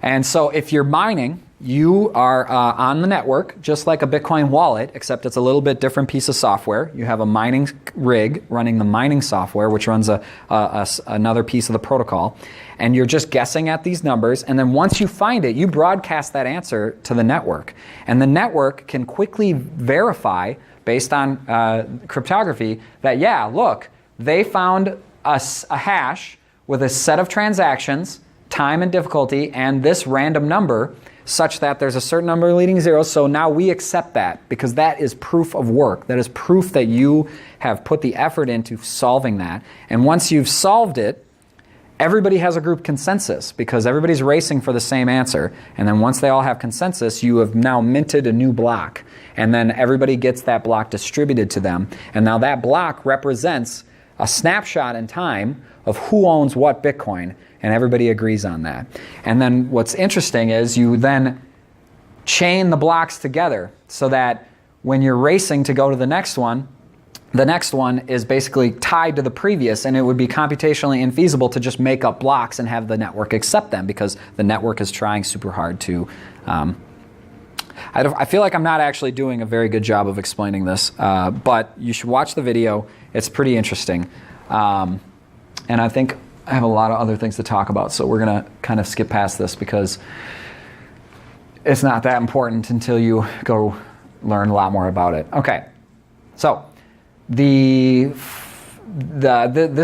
And so if you're mining, you are on the network, just like a Bitcoin wallet, except it's a little bit different piece of software. You have a mining rig running the mining software, which runs another piece of the protocol. And you're just guessing at these numbers. And then once you find it, you broadcast that answer to the network. And the network can quickly verify, based on cryptography, that, yeah, look, they found a hash with a set of transactions, time and difficulty, and this random number, such that there's a certain number of leading zeros. So now we accept that because that is proof of work. That is proof that you have put the effort into solving that. And once you've solved it, everybody has a group consensus because everybody's racing for the same answer. And then once they all have consensus, you have now minted a new block. And then everybody gets that block distributed to them. And now that block represents a snapshot in time of who owns what Bitcoin. And everybody agrees on that. And then what's interesting is you then chain the blocks together so that when you're racing to go to the next one is basically tied to the previous, and it would be computationally infeasible to just make up blocks and have the network accept them because the network is trying super hard to... I feel like I'm not actually doing a very good job of explaining this, but you should watch the video. It's pretty interesting. And I think I have a lot of other things to talk about, so we're going to kind of skip past this because it's not that important until you go learn a lot more about it. Okay, so this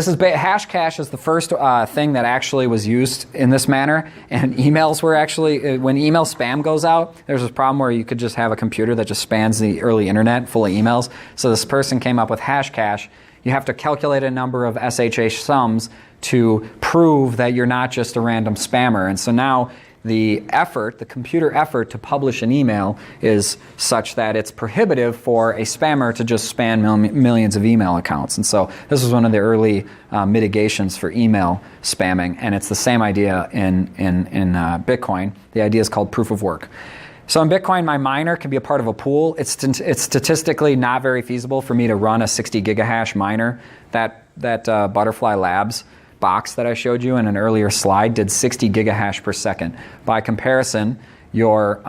is hash cache is the first thing that actually was used in this manner, and emails were actually, when email spam goes out, there's this problem where you could just have a computer that just spans the early internet full of emails. So this person came up with hash cache. You have to calculate a number of SHH sums to prove that you're not just a random spammer. And so now the computer effort to publish an email is such that it's prohibitive for a spammer to just spam millions of email accounts. And so this was one of the early mitigations for email spamming, and it's the same idea in Bitcoin. The idea is called proof of work. So in Bitcoin, my miner can be a part of a pool. It's statistically not very feasible for me to run a 60 gigahash miner. That Butterfly Labs box that I showed you in an earlier slide did 60 gigahash per second. By comparison, your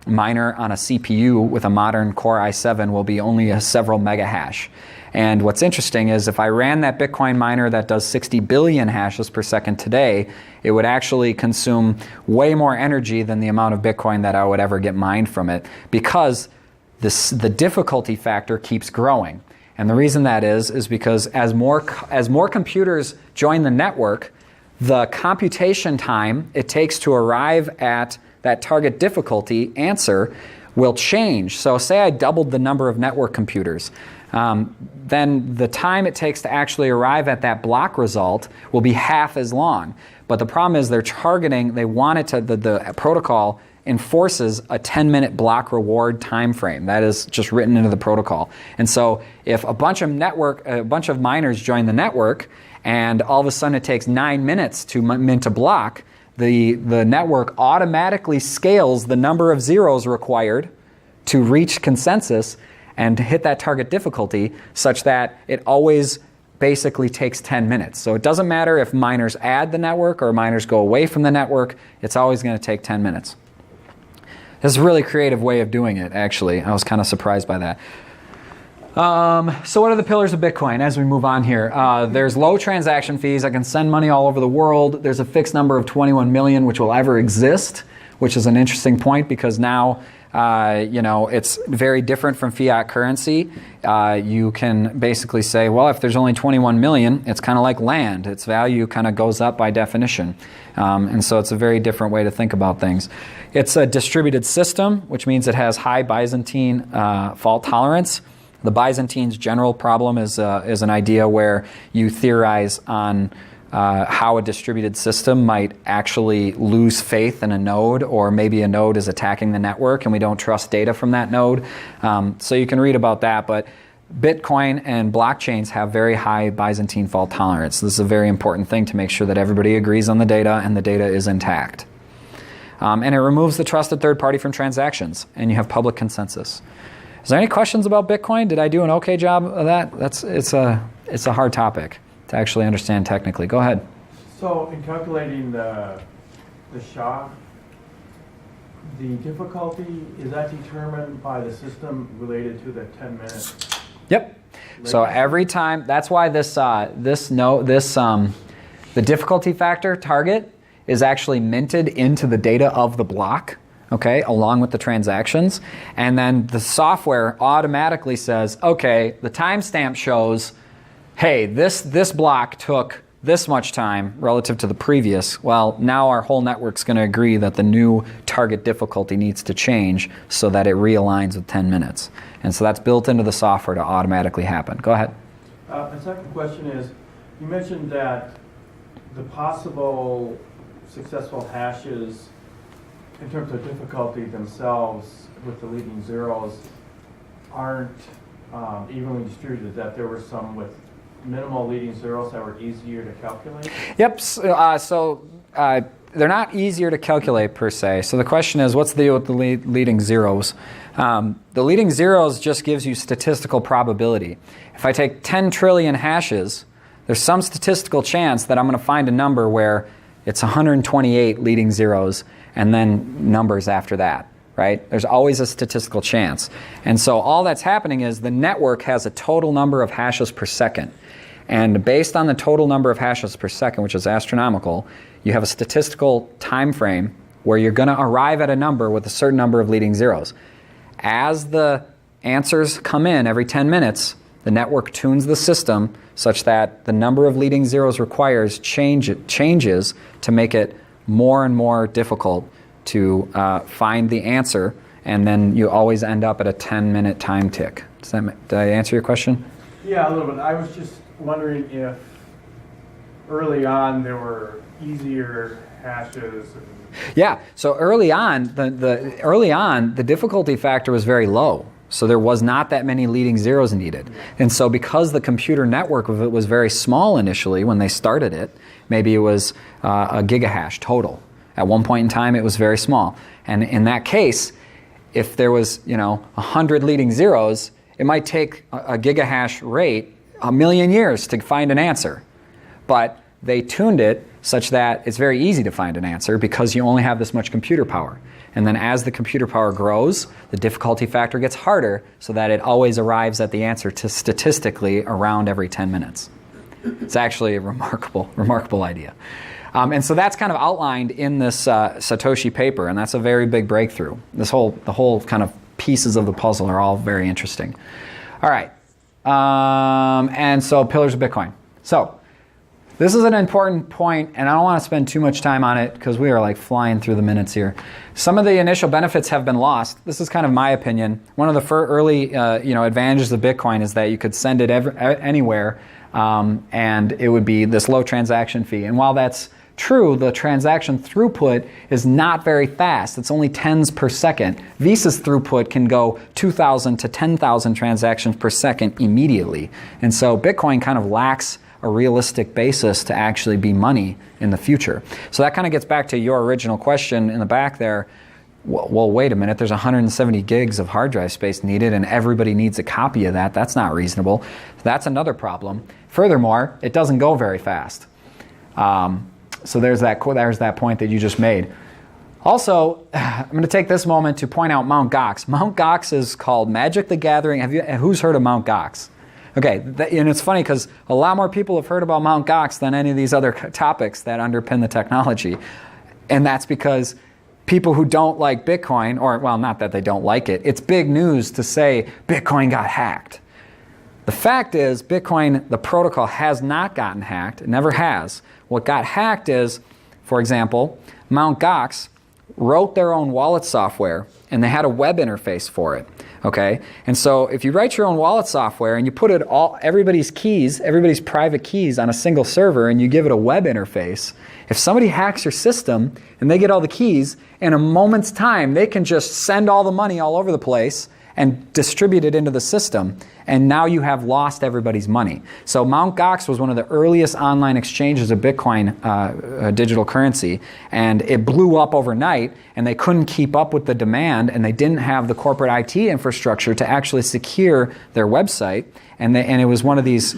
miner on a CPU with a modern Core i7 will be only a several megahash. And what's interesting is if I ran that Bitcoin miner that does 60 billion hashes per second today, it would actually consume way more energy than the amount of Bitcoin that I would ever get mined from it, because the difficulty factor keeps growing. And the reason that is because as more computers join the network, the computation time it takes to arrive at that target difficulty answer will change. So say I doubled the number of network computers, then the time it takes to actually arrive at that block result will be half as long. But the problem is they want it to, the protocol enforces a 10-minute block reward time frame. That is just written into the protocol. And so if a bunch of miners join the network, and all of a sudden it takes 9 minutes to mint a block, the network automatically scales the number of zeros required to reach consensus and to hit that target difficulty, such that it always basically takes 10 minutes. So it doesn't matter if miners add the network or miners go away from the network, it's always going to take 10 minutes. This is a really creative way of doing it, actually. I was kind of surprised by that. So what are the pillars of Bitcoin as we move on here? There's low transaction fees. I can send money all over the world. There's a fixed number of 21 million which will ever exist, which is an interesting point because now it's very different from fiat currency. You can basically say, well, if there's only 21 million, it's kind of like land. Its value kind of goes up by definition. And so it's a very different way to think about things. It's a distributed system, which means it has high Byzantine fault tolerance. The Byzantine's general problem is an idea where you theorize on how a distributed system might actually lose faith in a node, or maybe a node is attacking the network and we don't trust data from that node. So you can read about that, but Bitcoin and blockchains have very high Byzantine fault tolerance. This is a very important thing to make sure that everybody agrees on the data and the data is intact. And it removes the trusted third party from transactions, and you have public consensus. Is there any questions about Bitcoin? Did I do an okay job of that? It's a hard topic to actually understand technically. Go ahead. So in calculating the shock, the difficulty, is that determined by the system related to the 10 minutes? Yep. So every time, that's why the difficulty factor target is actually minted into the data of the block, okay, along with the transactions. And then the software automatically says, okay, the timestamp shows, hey, this block took this much time relative to the previous. Well, now our whole network's going to agree that the new target difficulty needs to change so that it realigns with 10 minutes. And so that's built into the software to automatically happen. Go ahead. My second question is, you mentioned that the possible successful hashes in terms of difficulty themselves with the leading zeros aren't evenly distributed, that there were some with minimal leading zeros that were easier to calculate? Yep. So they're not easier to calculate per se. So the question is, what's the deal with the leading zeros? The leading zeros just gives you statistical probability. If I take 10 trillion hashes, there's some statistical chance that I'm going to find a number where it's 128 leading zeros and then numbers after that, right? There's always a statistical chance. And so all that's happening is the network has a total number of hashes per second. And based on the total number of hashes per second, which is astronomical, you have a statistical time frame where you're going to arrive at a number with a certain number of leading zeros. As the answers come in every 10 minutes, the network tunes the system such that the number of leading zeros requires changes to make it more and more difficult to find the answer, and then you always end up at a 10-minute time tick. Did I answer your question? Yeah, a little bit. I was just wondering if early on there were easier hashes. Yeah. So early on, the difficulty factor was very low. So there was not that many leading zeros needed. And so because the computer network of it was very small initially when they started it, maybe it was a gigahash total. At one point in time, it was very small. And in that case, if there was 100 leading zeros, it might take a gigahash rate 1,000,000 years to find an answer. But they tuned it such that it's very easy to find an answer because you only have this much computer power. And then as the computer power grows, the difficulty factor gets harder so that it always arrives at the answer to statistically around every 10 minutes. It's actually a remarkable idea. And so that's kind of outlined in this Satoshi paper, and that's a very big breakthrough. The whole kind of pieces of the puzzle are all very interesting. All right. And so pillars of Bitcoin. So this is an important point, and I don't want to spend too much time on it because we are like flying through the minutes here. Some of the initial benefits have been lost. This is kind of my opinion. One of the early advantages of Bitcoin is that you could send it anywhere, and it would be this low transaction fee. And while that's true, the transaction throughput is not very fast. It's only tens per second. Visa's throughput can go 2,000 to 10,000 transactions per second immediately. And so Bitcoin kind of lacks a realistic basis to actually be money in the future. So that kind of gets back to your original question in the back there. Well, wait a minute, there's 170 gigs of hard drive space needed and everybody needs a copy of that. That's not reasonable. That's another problem. Furthermore, it doesn't go very fast. So there's that point that you just made. Also, I'm going to take this moment to point out Mt. Gox. Mt. Gox is called Magic the Gathering. Who's heard of Mt. Gox? Okay, and it's funny because a lot more people have heard about Mt. Gox than any of these other topics that underpin the technology. And that's because people who don't like Bitcoin, or well, not that they don't like it, it's big news to say Bitcoin got hacked. The fact is, Bitcoin, the protocol, has not gotten hacked. It never has. What got hacked is, for example, Mt. Gox wrote their own wallet software, and they had a web interface for it. Okay, and so if you write your own wallet software and you put everybody's private keys on a single server, and you give it a web interface, if somebody hacks your system and they get all the keys, in a moment's time they can just send all the money all over the place and distribute it into the system, and now you have lost everybody's money. So Mt. Gox was one of the earliest online exchanges of Bitcoin digital currency, and it blew up overnight, and they couldn't keep up with the demand, and they didn't have the corporate IT infrastructure to actually secure their website, and it was one of these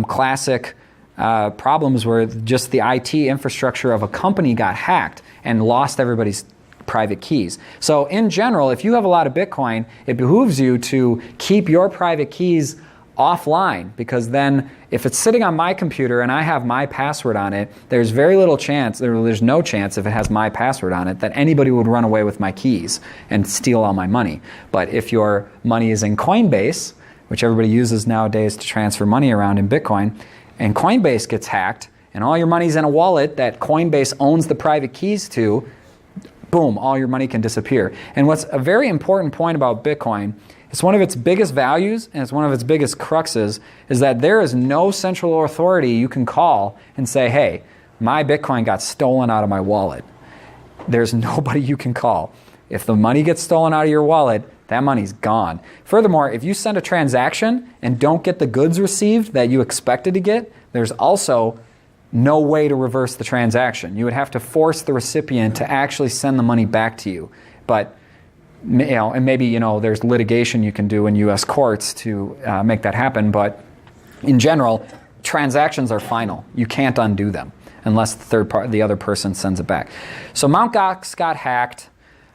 classic problems where just the IT infrastructure of a company got hacked and lost everybody's private keys. So in general, if you have a lot of Bitcoin, it behooves you to keep your private keys offline, because then if it's sitting on my computer and I have my password on it, there's very little chance, there's no chance if it has my password on it that anybody would run away with my keys and steal all my money. But if your money is in Coinbase, which everybody uses nowadays to transfer money around in Bitcoin, and Coinbase gets hacked and all your money's in a wallet that Coinbase owns the private keys to, boom, all your money can disappear. And what's a very important point about Bitcoin, it's one of its biggest values and it's one of its biggest cruxes, is that there is no central authority you can call and say, hey, my Bitcoin got stolen out of my wallet. There's nobody you can call. If the money gets stolen out of your wallet, that money's gone. Furthermore, if you send a transaction and don't get the goods received that you expected to get, there's also no way to reverse the transaction. You would have to force the recipient to actually send the money back to you. But and maybe there's litigation you can do in U.S. courts to make that happen. But in general, transactions are final. You can't undo them unless the other person sends it back. So Mt. Gox got hacked.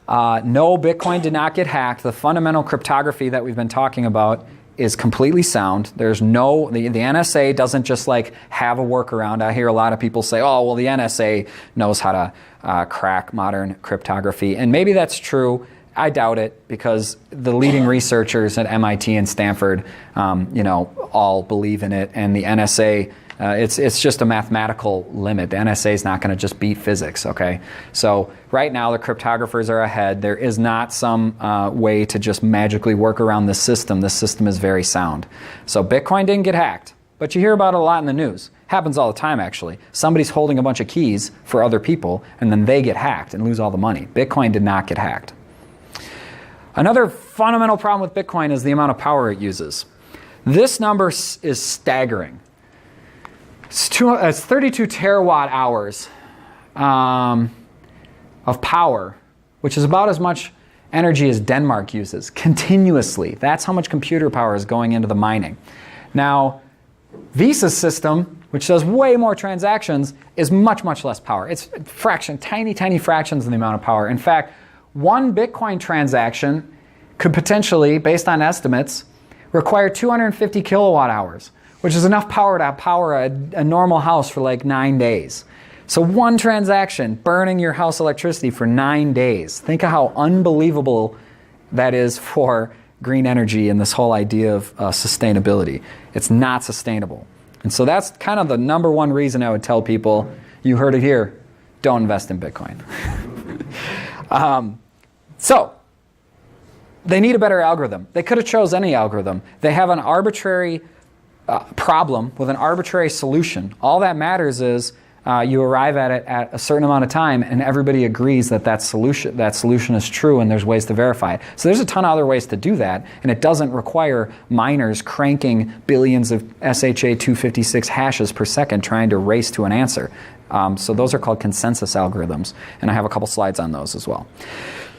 No, Bitcoin did not get hacked. The fundamental cryptography that we've been talking about is completely sound. There's no, the NSA doesn't just like have a workaround. I hear a lot of people say, oh, well, the NSA knows how to crack modern cryptography. And maybe that's true. I doubt it, because the leading researchers at MIT and Stanford, all believe in it. And the NSA, it's just a mathematical limit. The NSA is not going to just beat physics, okay? So right now the cryptographers are ahead. There is not some way to just magically work around the system. The system is very sound. So Bitcoin didn't get hacked, but you hear about it a lot in the news. Happens all the time, actually. Somebody's holding a bunch of keys for other people, and then they get hacked and lose all the money. Bitcoin did not get hacked. Another fundamental problem with Bitcoin is the amount of power it uses. This number is staggering. It's 32 terawatt hours of power, which is about as much energy as Denmark uses continuously. That's how much computer power is going into the mining. Now, Visa's system, which does way more transactions, is much, much less power. It's tiny, tiny fractions of the amount of power. In fact, one Bitcoin transaction could potentially, based on estimates, require 250 kilowatt hours, which is enough power to power a normal house for like 9 days. So one transaction burning your house electricity for 9 days. Think of how unbelievable that is for green energy and this whole idea of sustainability. It's not sustainable. And so that's kind of the number one reason I would tell people, you heard it here, don't invest in Bitcoin. So they need a better algorithm. They could have chose any algorithm. They have an arbitrary problem with an arbitrary solution. All that matters is you arrive at it at a certain amount of time, and everybody agrees that solution is true, and there's ways to verify it. So there's a ton of other ways to do that, and it doesn't require miners cranking billions of SHA-256 hashes per second trying to race to an answer. So those are called consensus algorithms, and I have a couple slides on those as well.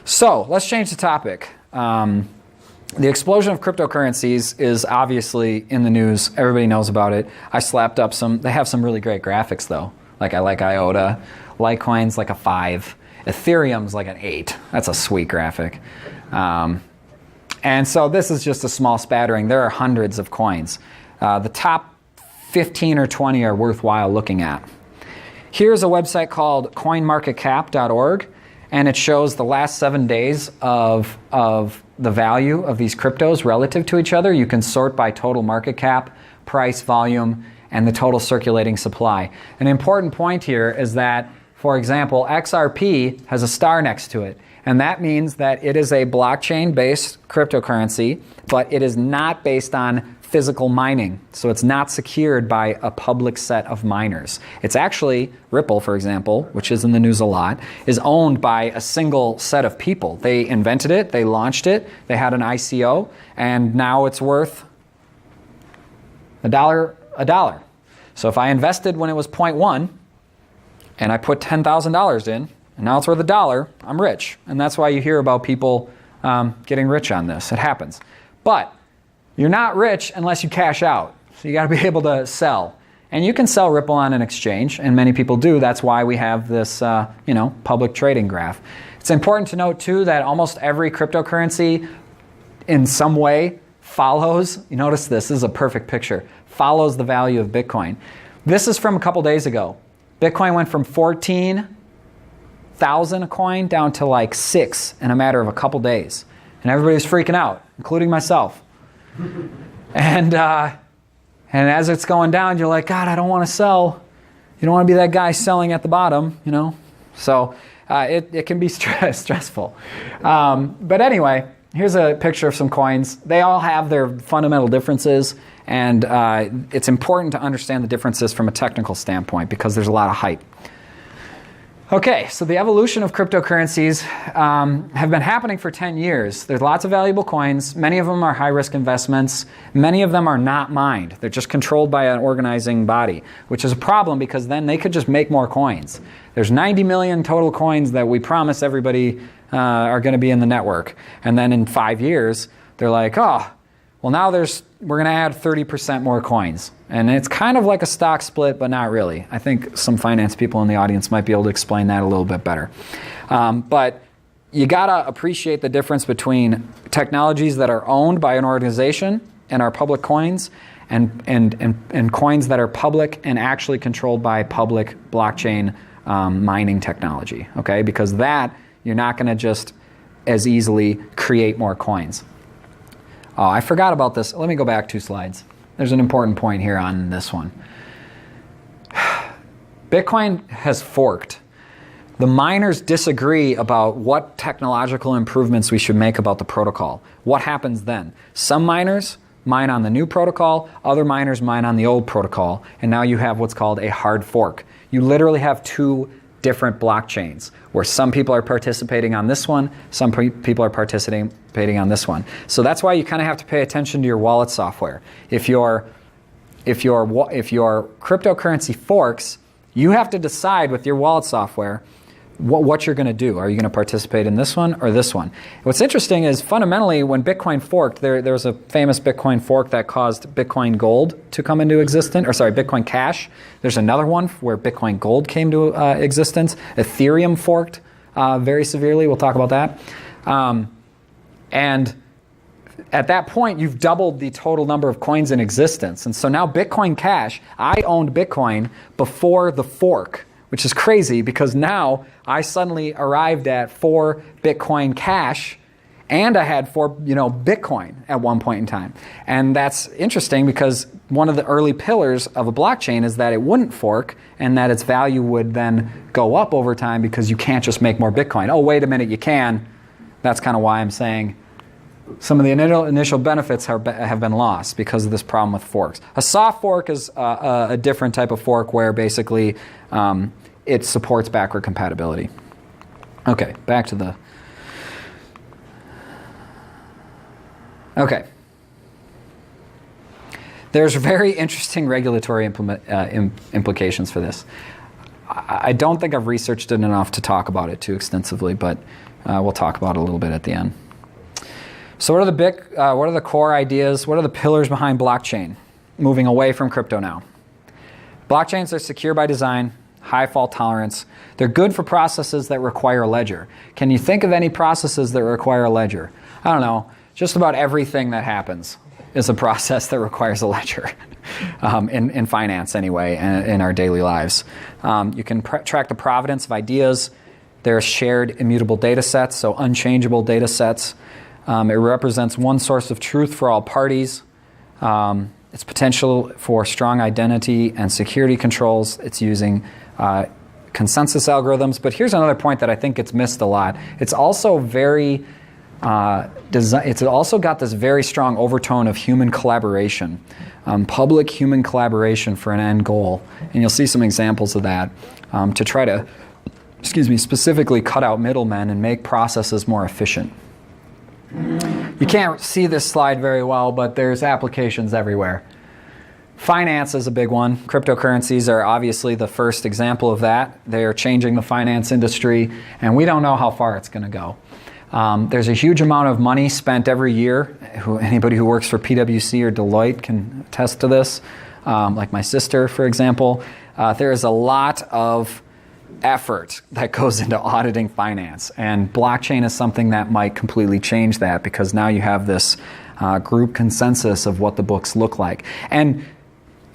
So let's change the topic. The explosion of cryptocurrencies is obviously in the news. Everybody knows about it. I slapped up they have some really great graphics though. Like I like IOTA. Litecoin's like a 5. Ethereum's like an 8. That's a sweet graphic. And so this is just a small spattering. There are hundreds of coins. The top 15 or 20 are worthwhile looking at. Here's a website called coinmarketcap.org. And it shows the last 7 days of the value of these cryptos relative to each other. You can sort by total market cap, price, volume, and the total circulating supply. An important point here is that, for example, XRP has a star next to it. And that means that it is a blockchain-based cryptocurrency, but it is not based on physical mining. So it's not secured by a public set of miners. It's actually, Ripple, for example, which is in the news a lot, is owned by a single set of people. They invented it, they launched it, they had an ICO, and now it's worth a dollar. So if I invested when it was 0.1, and I put $10,000 in, and now it's worth $1, I'm rich. And that's why you hear about people getting rich on this. It happens. But you're not rich unless you cash out. So you got to be able to sell. And you can sell Ripple on an exchange, and many people do. That's why we have this public trading graph. It's important to note, too, that almost every cryptocurrency in some way follows, you notice this is a perfect picture, follows the value of Bitcoin. This is from a couple days ago. Bitcoin went from 14,000 a coin down to like 6 in a matter of a couple days. And everybody's freaking out, including myself. And as it's going down, you're like, God, I don't want to sell. You don't want to be that guy selling at the bottom, So it can be stressful. But anyway, here's a picture of some coins. They all have their fundamental differences, and it's important to understand the differences from a technical standpoint because there's a lot of hype. Okay, so the evolution of cryptocurrencies have been happening for 10 years. There's lots of valuable coins. Many of them are high-risk investments. Many of them are not mined. They're just controlled by an organizing body, which is a problem because then they could just make more coins. There's 90 million total coins that we promise everybody are going to be in the network. And then in 5 years, they're like, oh, well now we're going to add 30% more coins. And it's kind of like a stock split, but not really. I think some finance people in the audience might be able to explain that a little bit better. But you got to appreciate the difference between technologies that are owned by an organization and are public coins, and coins that are public and actually controlled by public blockchain mining technology, okay? Because that, you're not going to just as easily create more coins. Oh, I forgot about this. Let me go back 2 slides. There's an important point here on this one. Bitcoin has forked. The miners disagree about what technological improvements we should make about the protocol. What happens then? Some miners mine on the new protocol, other miners mine on the old protocol, and now you have what's called a hard fork. You literally have 2 different blockchains where some people are participating on this one, some people are participating on this one. So that's why you kind of have to pay attention to your wallet software. If your cryptocurrency forks, you have to decide with your wallet software what you're going to do. Are you going to participate in this one or this one? What's interesting is fundamentally when Bitcoin forked, there was a famous Bitcoin fork that caused Bitcoin Gold to come into existence, or sorry, Bitcoin Cash. There's another one where Bitcoin Gold came to existence. Ethereum forked very severely. We'll talk about that. And at that point, you've doubled the total number of coins in existence. And so now Bitcoin Cash, I owned Bitcoin before the fork, which is crazy because now I suddenly arrived at 4 Bitcoin Cash and I had 4 Bitcoin at one point in time. And that's interesting because one of the early pillars of a blockchain is that it wouldn't fork and that its value would then go up over time because you can't just make more Bitcoin. Oh, wait a minute, you can. That's kind of why I'm saying some of the initial benefits have been lost because of this problem with forks. A soft fork is a different type of fork where basically it supports backward compatibility. Okay, back to the... Okay. There's very interesting regulatory implications for this. I don't think I've researched it enough to talk about it too extensively, but we'll talk about it a little bit at the end. So what are the core ideas? What are the pillars behind blockchain? Moving away from crypto now. Blockchains are secure by design, high fault tolerance. They're good for processes that require a ledger. Can you think of any processes that require a ledger? I don't know. Just about everything that happens is a process that requires a ledger. In finance anyway, in our daily lives. You can track the provenance of ideas. There are shared immutable data sets, so unchangeable data sets. It represents one source of truth for all parties. Its potential for strong identity and security controls. It's using consensus algorithms. But here's another point that I think gets missed a lot. It's also very it's also got this very strong overtone of human collaboration, public human collaboration for an end goal. And you'll see some examples of that to try to, specifically cut out middlemen and make processes more efficient. You can't see this slide very well, but there's applications everywhere. Finance is a big one. Cryptocurrencies are obviously the first example of that. They are changing the finance industry, and we don't know how far it's going to go. There's a huge amount of money spent every year. Anybody who works for PwC or Deloitte can attest to this, like my sister, for example. There is a lot of effort that goes into auditing finance, and blockchain is something that might completely change that because now you have this group consensus of what the books look like. And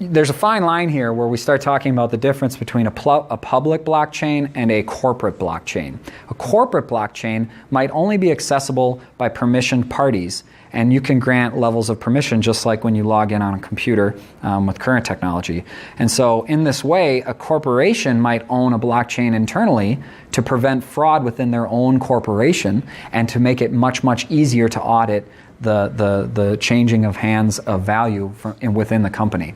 there's a fine line here where we start talking about the difference between a public blockchain and a corporate blockchain. A corporate blockchain might only be accessible by permissioned parties, and you can grant levels of permission just like when you log in on a computer with current technology. And so in this way, a corporation might own a blockchain internally to prevent fraud within their own corporation and to make it much, much easier to audit the changing of hands of value within the company.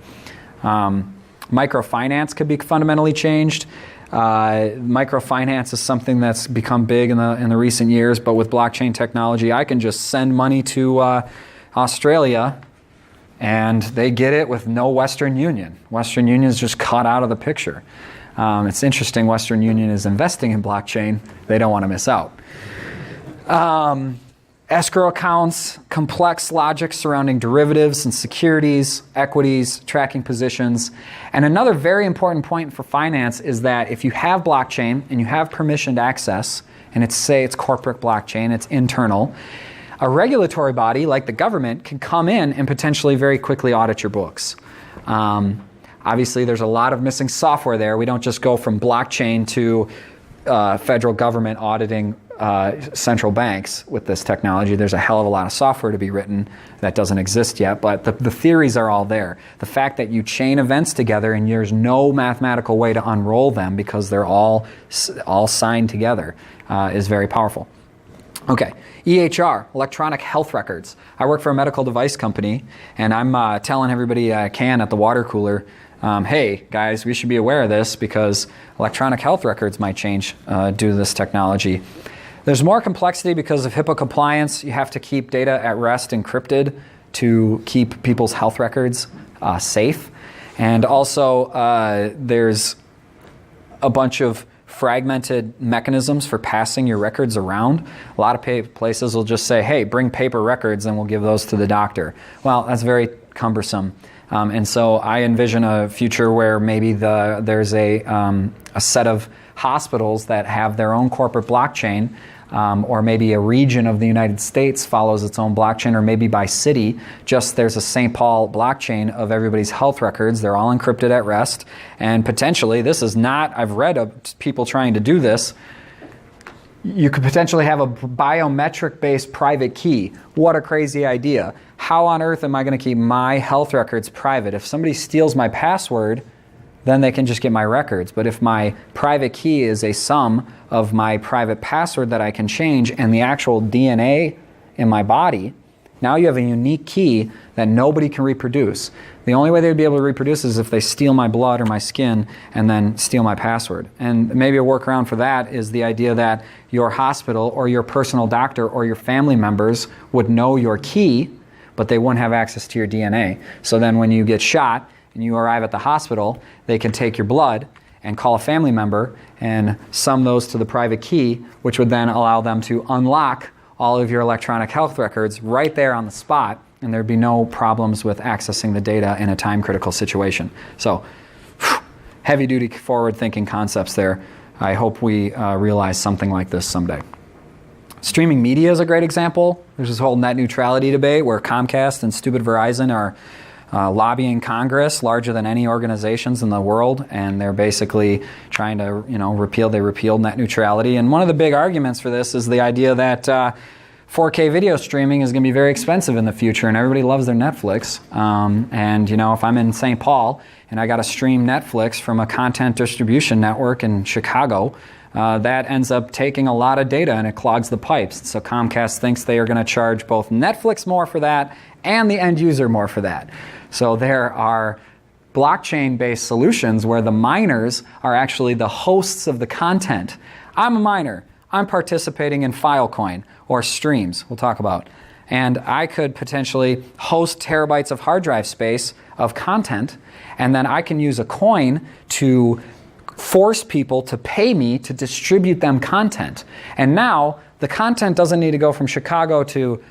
Microfinance could be fundamentally changed. Microfinance is something that's become big in the recent years, but with blockchain technology, I can just send money to Australia and they get it with no Western Union. Western Union is just cut out of the picture. It's interesting, Western Union is investing in blockchain. They don't want to miss out. Escrow accounts, complex logic surrounding derivatives and securities, equities, tracking positions. And another very important point for finance is that if you have blockchain and you have permissioned access, and it's corporate blockchain, it's internal, A regulatory body like the government can come in and potentially very quickly audit your books. Obviously, there's a lot of missing software there. We don't just go from blockchain to federal government auditing central banks with this technology. There's a hell of a lot of software to be written that doesn't exist yet, but the theories are all there. The fact that you chain events together and there's no mathematical way to unroll them because they're all signed together is very powerful. Okay, EHR, electronic health records. I work for a medical device company, and I'm telling everybody I can at the water cooler, hey, guys, we should be aware of this because electronic health records might change due to this technology. There's more complexity because of HIPAA compliance. You have to keep data at rest encrypted to keep people's health records safe. And also, there's a bunch of fragmented mechanisms for passing your records around. A lot of places will just say, hey, bring paper records and we'll give those to the doctor. Well, that's very cumbersome. And so I envision a future where maybe there's a set of hospitals that have their own corporate blockchain, or maybe a region of the United States follows its own blockchain, or maybe by city, just there's a St. Paul blockchain of everybody's health records. They're all encrypted at rest. And potentially, this is not, I've read of people trying to do this, you could potentially have a biometric-based private key. What a crazy idea. How on earth am I going to keep my health records private? If somebody steals my password, then they can just get my records. But if my private key is a sum of my private password that I can change and the actual DNA in my body, now you have a unique key that nobody can reproduce. The only way they would be able to reproduce is if they steal my blood or my skin and then steal my password. And maybe a workaround for that is the idea that your hospital or your personal doctor or your family members would know your key, but they wouldn't have access to your DNA. So then when you get shot and you arrive at the hospital, they can take your blood and call a family member and sum those to the private key, which would then allow them to unlock all of your electronic health records right there on the spot, and there'd be no problems with accessing the data in a time-critical situation. So, heavy-duty, forward-thinking concepts there. I hope we realize something like this someday. Streaming media is a great example. There's this whole net neutrality debate where Comcast and stupid Verizon are lobbying Congress larger than any organizations in the world, and they're basically trying to, repealed net neutrality. And one of the big arguments for this is the idea that 4K video streaming is going to be very expensive in the future, and everybody loves their Netflix. And if I'm in St. Paul and I got to stream Netflix from a content distribution network in Chicago, that ends up taking a lot of data and it clogs the pipes. So Comcast thinks they are going to charge both Netflix more for that and the end user more for that. So there are blockchain-based solutions where the miners are actually the hosts of the content. I'm a miner. I'm participating in Filecoin or streams we'll talk about. And I could potentially host terabytes of hard drive space of content, and then I can use a coin to force people to pay me to distribute them content. And now the content doesn't need to go from Chicago to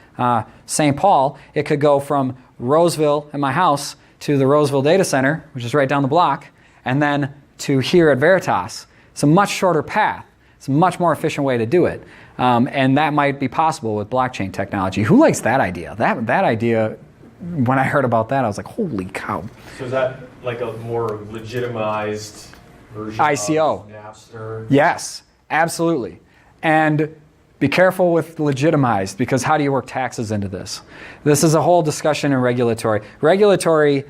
St. Paul. It could go from Roseville at my house to the Roseville data center, which is right down the block, and then to here at Veritas. It's a much shorter path. It's a much more efficient way to do it. And that might be possible with blockchain technology. Who likes that idea? That idea, when I heard about that, I was like, holy cow. So is that like a more legitimized version ICO. of Napster? Yes, absolutely. And be careful with legitimized, because how do you work taxes into this? This is a whole discussion in regulatory. Regulatory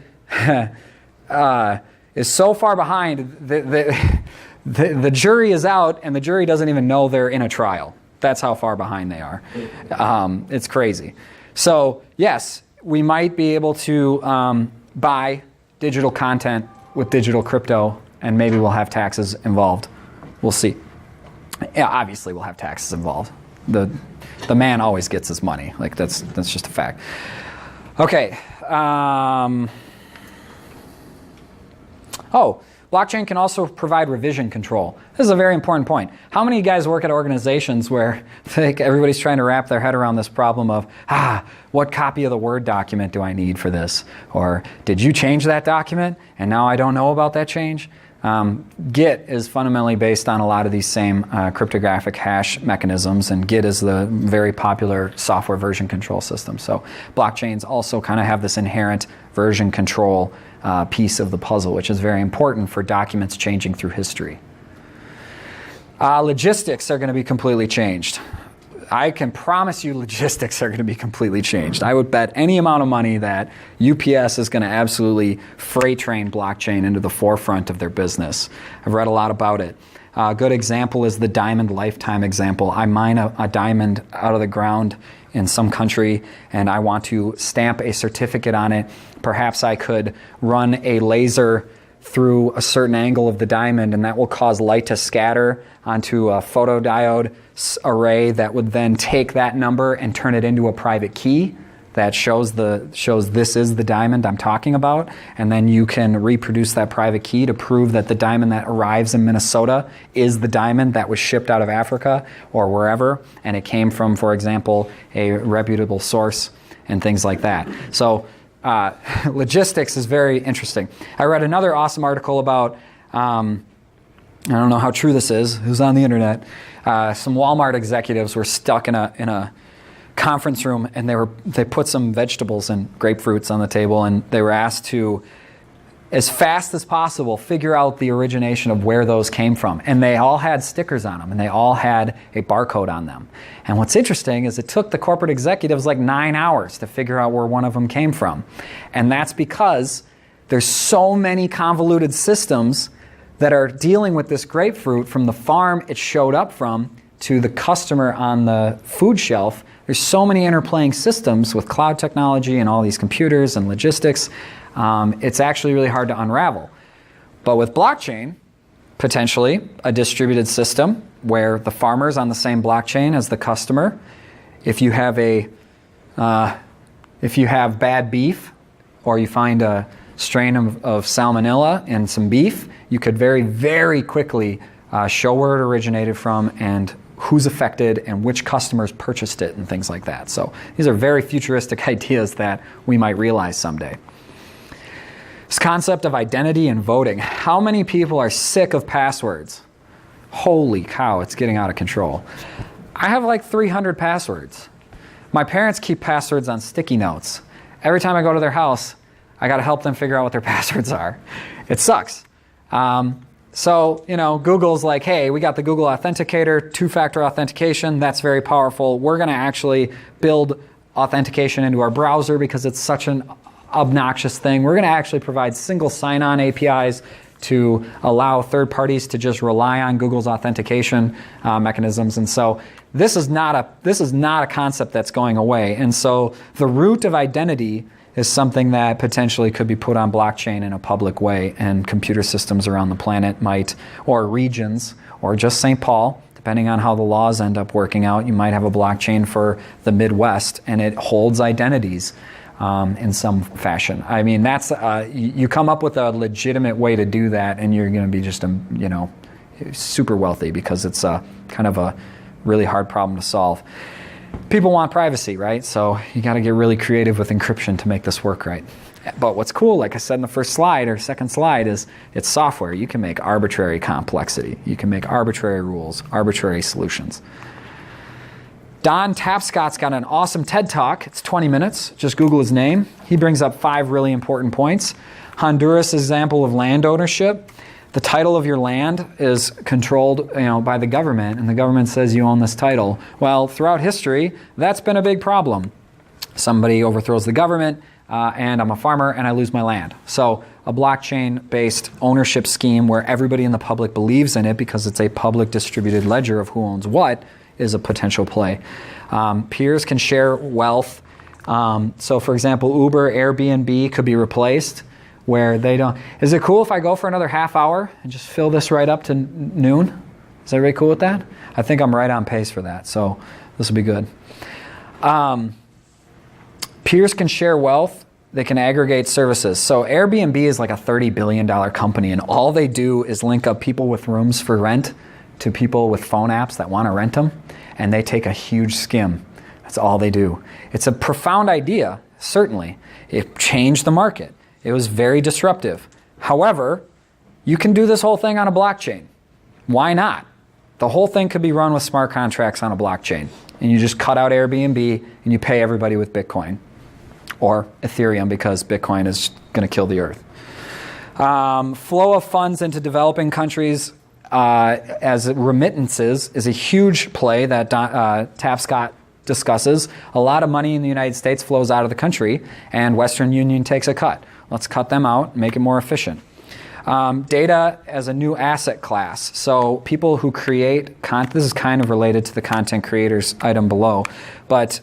is so far behind, the jury is out and the jury doesn't even know they're in a trial. That's how far behind they are. It's crazy. So yes, we might be able to buy digital content with digital crypto, and maybe we'll have taxes involved. We'll see. Yeah, obviously we'll have taxes involved. The man always gets his money. Like that's just a fact. Okay. Blockchain can also provide revision control. This is a very important point. How many of you guys work at organizations where everybody's trying to wrap their head around this problem of, what copy of the Word document do I need for this? Or did you change that document and now I don't know about that change? Git is fundamentally based on a lot of these same cryptographic hash mechanisms, and Git is the very popular software version control system. So blockchains also kind of have this inherent version control piece of the puzzle, which is very important for documents changing through history. Logistics are going to be completely changed. I can promise you logistics are going to be completely changed. I would bet any amount of money that UPS is going to absolutely freight train blockchain into the forefront of their business. I've read a lot about it. A good example is the diamond lifetime example. I mine a diamond out of the ground in some country and I want to stamp a certificate on it. Perhaps I could run a laser through a certain angle of the diamond, and that will cause light to scatter onto a photodiode array that would then take that number and turn it into a private key that shows this is the diamond I'm talking about, and then you can reproduce that private key to prove that the diamond that arrives in Minnesota is the diamond that was shipped out of Africa or wherever, and it came from, for example, a reputable source and things like that. So logistics is very interesting. I read another awesome article about, I don't know how true this is, it was on the internet. Some Walmart executives were stuck in a conference room, and they put some vegetables and grapefruits on the table, and they were asked to, as fast as possible, figure out the origination of where those came from. And they all had stickers on them, and they all had a barcode on them. And what's interesting is it took the corporate executives like 9 hours to figure out where one of them came from. And that's because there's so many convoluted systems that are dealing with this grapefruit from the farm it showed up from to the customer on the food shelf. There's so many interplaying systems with cloud technology and all these computers and logistics. It's actually really hard to unravel. But with blockchain, potentially a distributed system where the farmer's on the same blockchain as the customer. If you have bad beef, or you find a strain of salmonella in some beef, you could very, very quickly show where it originated from and who's affected and which customers purchased it and things like that. So these are very futuristic ideas that we might realize someday. This concept of identity and voting. How many people are sick of passwords? Holy cow, it's getting out of control. I have like 300 passwords. My parents keep passwords on sticky notes. Every time I go to their house, I got to help them figure out what their passwords are. It sucks. So, Google's like, hey, we got the Google Authenticator, two-factor authentication. That's very powerful. We're going to actually build authentication into our browser because it's such an obnoxious thing. We're going to actually provide single sign-on APIs to allow third parties to just rely on Google's authentication mechanisms. And so this is not a concept that's going away. And so the root of identity is something that potentially could be put on blockchain in a public way, and computer systems around the planet might, or regions, or just St. Paul, depending on how the laws end up working out, you might have a blockchain for the Midwest, and it holds identities in some fashion. I mean, that's you come up with a legitimate way to do that, and you're going to be just super wealthy, because it's kind of a really hard problem to solve. People want privacy, right? So you got to get really creative with encryption to make this work right. But what's cool, like I said in the first slide or second slide, is it's software. You can make arbitrary complexity. You can make arbitrary rules, arbitrary solutions. Don Tapscott's got an awesome TED Talk. It's 20 minutes. Just Google his name. He brings up 5 really important points. Honduras' example of land ownership. The title of your land is controlled, by the government, and the government says you own this title. Well, throughout history, that's been a big problem. Somebody overthrows the government, and I'm a farmer, and I lose my land. So a blockchain-based ownership scheme where everybody in the public believes in it because it's a public distributed ledger of who owns what is a potential play. Peers can share wealth. So, for example, Uber, Airbnb could be replaced, where they don't. Is it cool if I go for another half hour and just fill this right up to noon? Is everybody cool with that? I think I'm right on pace for that, so this will be good. Peers can share wealth. They can aggregate services. So Airbnb is like a $30 billion company, and all they do is link up people with rooms for rent to people with phone apps that want to rent them, and they take a huge skim. That's all they do. It's a profound idea, certainly. It changed the market. It was very disruptive. However, You can do this whole thing on a blockchain. Why not? The whole thing could be run with smart contracts on a blockchain. And you just cut out Airbnb and you pay everybody with Bitcoin. Or Ethereum, because Bitcoin is going to kill the earth. Flow of funds into developing countries as remittances is a huge play that Tapscott discusses. A lot of money in the United States flows out of the country, and Western Union takes a cut. Let's cut them out and make it more efficient. Data as a new asset class. So people who create content, this is kind of related to the content creators item below, but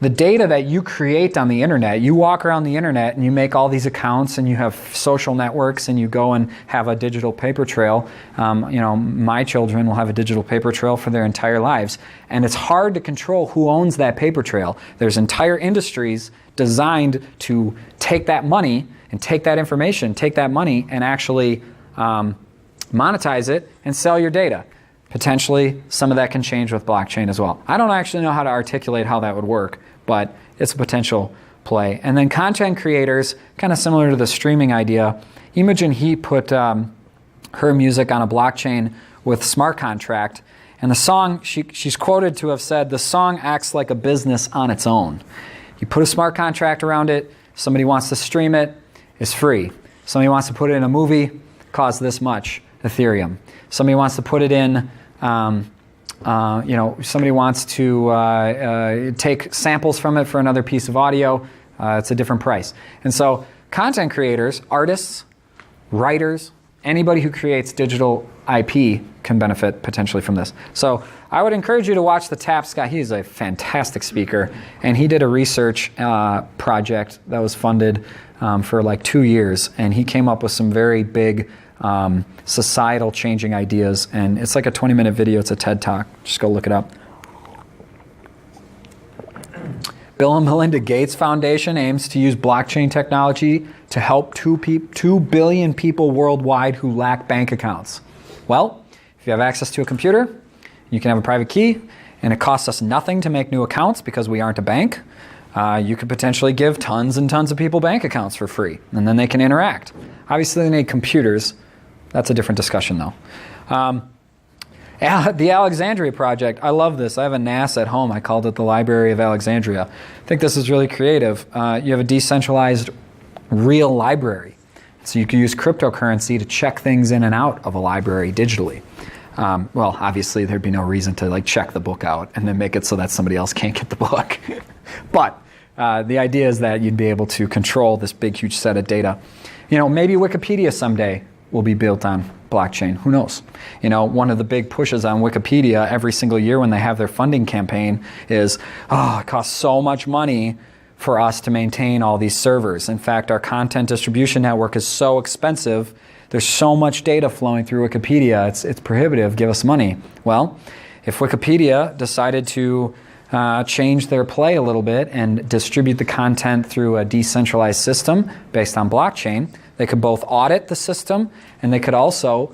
the data that you create on the internet, you walk around the internet and you make all these accounts and you have social networks and you go and have a digital paper trail. My children will have a digital paper trail for their entire lives. And it's hard to control who owns that paper trail. There's entire industries designed to take that money and take that information, take that money and actually monetize it and sell your data. Potentially, some of that can change with blockchain as well. I don't actually know how to articulate how that would work, but it's a potential play. And then content creators, kind of similar to the streaming idea. Imogen Heap put her music on a blockchain with smart contract, and the song, she's quoted to have said, the song acts like a business on its own. You put a smart contract around it, somebody wants to stream it, it's free. Somebody wants to put it in a movie, costs this much, Ethereum. Somebody wants to put it in, somebody wants to take samples from it for another piece of audio, it's a different price. And so content creators, artists, writers, anybody who creates digital IP can benefit potentially from this. So I would encourage you to watch the Tapscott. He's a fantastic speaker, and he did a research project that was funded for like 2 years, and he came up with some very big societal changing ideas, and it's like a 20-minute video. It's a TED Talk. Just go look it up. Bill and Melinda Gates Foundation aims to use blockchain technology to help 2 billion people worldwide who lack bank accounts. Well, if you have access to a computer, you can have a private key, and it costs us nothing to make new accounts because we aren't a bank. You could potentially give tons and tons of people bank accounts for free, and then they can interact. Obviously, they need computers. That's a different discussion, though. The Alexandria Project, I love this. I have a NAS at home. I called it the Library of Alexandria. I think this is really creative. You have a decentralized real library. So you can use cryptocurrency to check things in and out of a library digitally. Well, obviously, there'd be no reason to check the book out and then make it so that somebody else can't get the book. But the idea is that you'd be able to control this big, huge set of data. Maybe Wikipedia someday will be built on blockchain. Who knows? One of the big pushes on Wikipedia every single year when they have their funding campaign is, it costs so much money for us to maintain all these servers. In fact, our content distribution network is so expensive. There's so much data flowing through Wikipedia. It's prohibitive. Give us money. Well, if Wikipedia decided to change their play a little bit and distribute the content through a decentralized system based on blockchain, they could both audit the system and they could also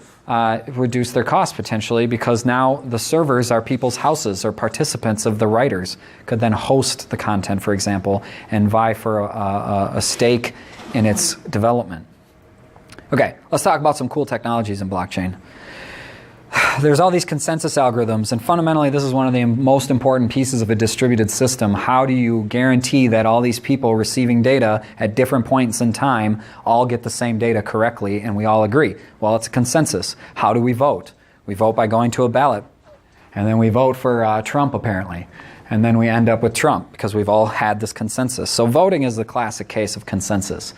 reduce their costs potentially, because now the servers are people's houses or participants of the writers could then host the content, for example, and vie for a stake in its development. Okay, let's talk about some cool technologies in blockchain. There's all these consensus algorithms, and fundamentally this is one of the most important pieces of a distributed system. How do you guarantee that all these people receiving data at different points in time all get the same data correctly and we all agree? Well, it's a consensus. How do we vote? We vote by going to a ballot, and then we vote for Trump apparently, and then we end up with Trump because we've all had this consensus. So voting is the classic case of consensus.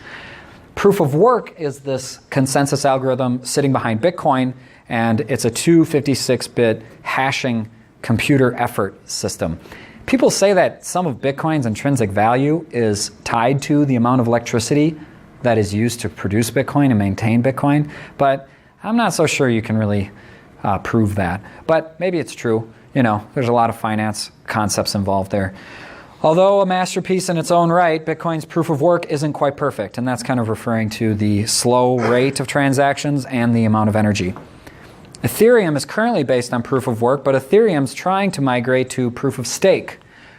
Proof of work is this consensus algorithm sitting behind Bitcoin, and it's a 256-bit hashing computer effort system. People say that some of Bitcoin's intrinsic value is tied to the amount of electricity that is used to produce Bitcoin and maintain Bitcoin, but I'm not so sure you can really prove that. But maybe it's true. There's a lot of finance concepts involved there. Although a masterpiece in its own right, Bitcoin's proof of work isn't quite perfect, and that's kind of referring to the slow rate of transactions and the amount of energy. Ethereum is currently based on proof of work, but Ethereum's trying to migrate to proof of stake.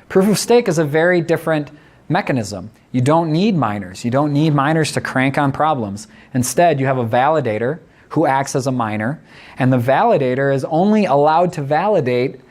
Proof of stake is a very different mechanism. You don't need miners. You don't need miners to crank on problems. Instead, you have a validator who acts as a miner, and the validator is only allowed to validate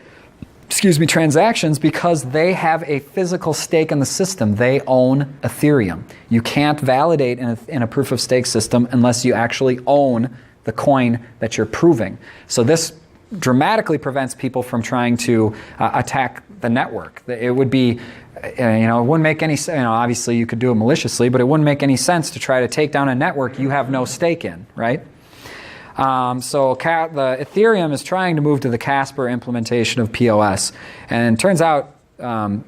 transactions because they have a physical stake in the system. They own Ethereum. You can't validate in a proof of stake system unless you actually own the coin that you're proving. So this dramatically prevents people from trying to attack the network. It would be, it wouldn't make any sense. Obviously you could do it maliciously, but it wouldn't make any sense to try to take down a network you have no stake in, right? So the Ethereum is trying to move to the Casper implementation of POS, and it turns out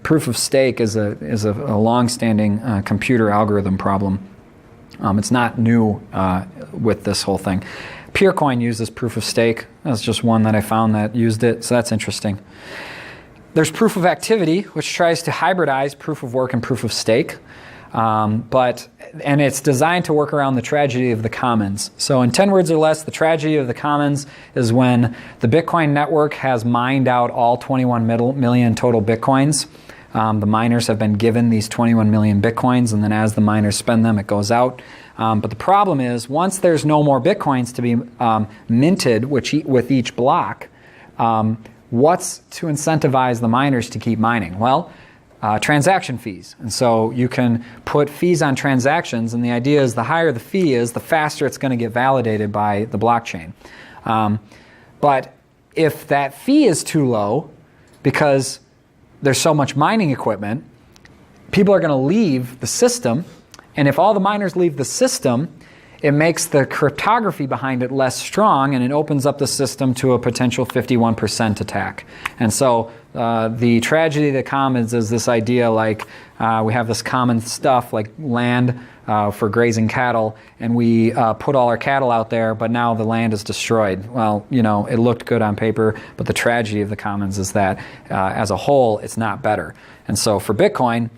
proof of stake is a long-standing computer algorithm problem. It's not new with this whole thing. Peercoin uses proof of stake. That's just one that I found that used it, so that's interesting. There's proof of activity, which tries to hybridize proof of work and proof of stake. And it's designed to work around the tragedy of the commons. So in 10 words or less, the tragedy of the commons is when the Bitcoin network has mined out all 21 million total Bitcoins. The miners have been given these 21 million Bitcoins, and then as the miners spend them, it goes out. But the problem is, once there's no more Bitcoins to be minted with each block, what's to incentivize the miners to keep mining? Well, transaction fees. And so you can put fees on transactions, and the idea is the higher the fee is, the faster it's going to get validated by the blockchain. But if that fee is too low because there's so much mining equipment, people are going to leave the system, and if all the miners leave the system, it makes the cryptography behind it less strong, and it opens up the system to a potential 51% attack. And so the tragedy of the commons is this idea like we have this common stuff like land for grazing cattle, and we put all our cattle out there, but now the land is destroyed. Well, it looked good on paper, but the tragedy of the commons is that as a whole, it's not better. And so for Bitcoin,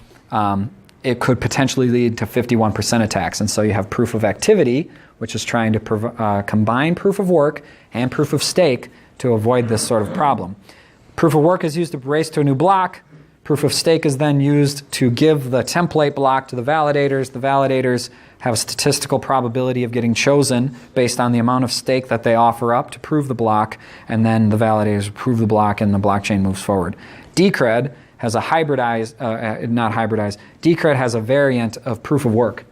it could potentially lead to 51% attacks. And so you have proof of activity, which is trying to combine proof of work and proof of stake to avoid this sort of problem. Proof of work is used to race to a new block. Proof of stake is then used to give the template block to the validators. The validators have a statistical probability of getting chosen based on the amount of stake that they offer up to prove the block, and then the validators approve the block and the blockchain moves forward. Decred has a Decred has a variant of proof of work.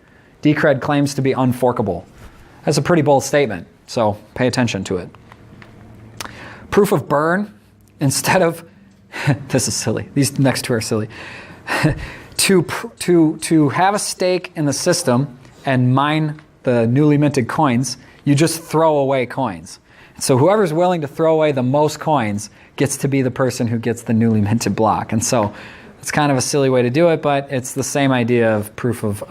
Decred claims to be unforkable. That's a pretty bold statement, so pay attention to it. Proof of burn, instead of, this is silly, these next two are silly, to have a stake in the system and mine the newly minted coins, you just throw away coins. So whoever's willing to throw away the most coins gets to be the person who gets the newly minted block. And so it's kind of a silly way to do it, but it's the same idea of proof of,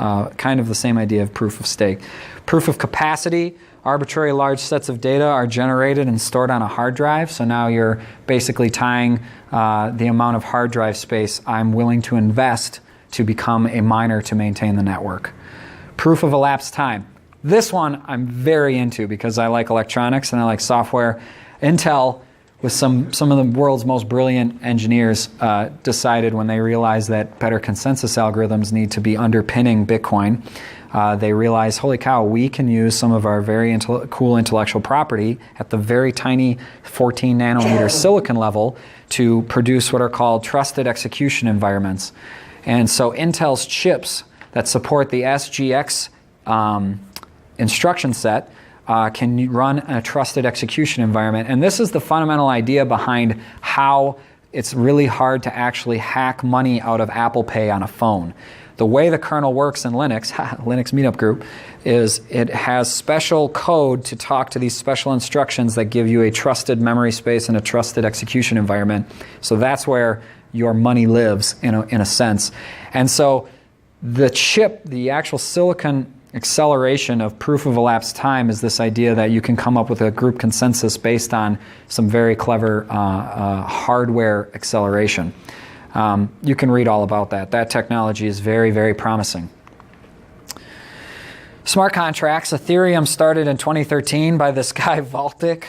proof of stake. Proof of capacity, arbitrary large sets of data are generated and stored on a hard drive. So now you're basically tying the amount of hard drive space I'm willing to invest to become a miner to maintain the network. Proof of elapsed time. This one I'm very into because I like electronics and I like software. Intel, with some of the world's most brilliant engineers, decided when they realized that better consensus algorithms need to be underpinning Bitcoin, they realized, holy cow, we can use some of our very cool intellectual property at the very tiny 14 nanometer silicon level to produce what are called trusted execution environments. And so Intel's chips that support the SGX instruction set can run a trusted execution environment. And this is the fundamental idea behind how it's really hard to actually hack money out of Apple Pay on a phone. The way the kernel works in Linux, Linux Meetup Group, is it has special code to talk to these special instructions that give you a trusted memory space and a trusted execution environment. So that's where your money lives in a sense. And so the chip, the actual silicon acceleration of proof of elapsed time is this idea that you can come up with a group consensus based on some very clever hardware acceleration. You can read all about that. That technology is very, very promising. Smart contracts. Ethereum started in 2013 by this guy Vitalik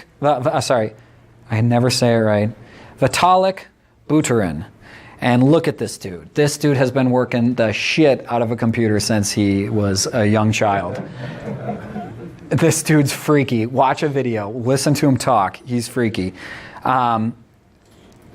Buterin. And look at this dude. This dude has been working the shit out of a computer since he was a young child. This dude's freaky. Watch a video. Listen to him talk. He's freaky.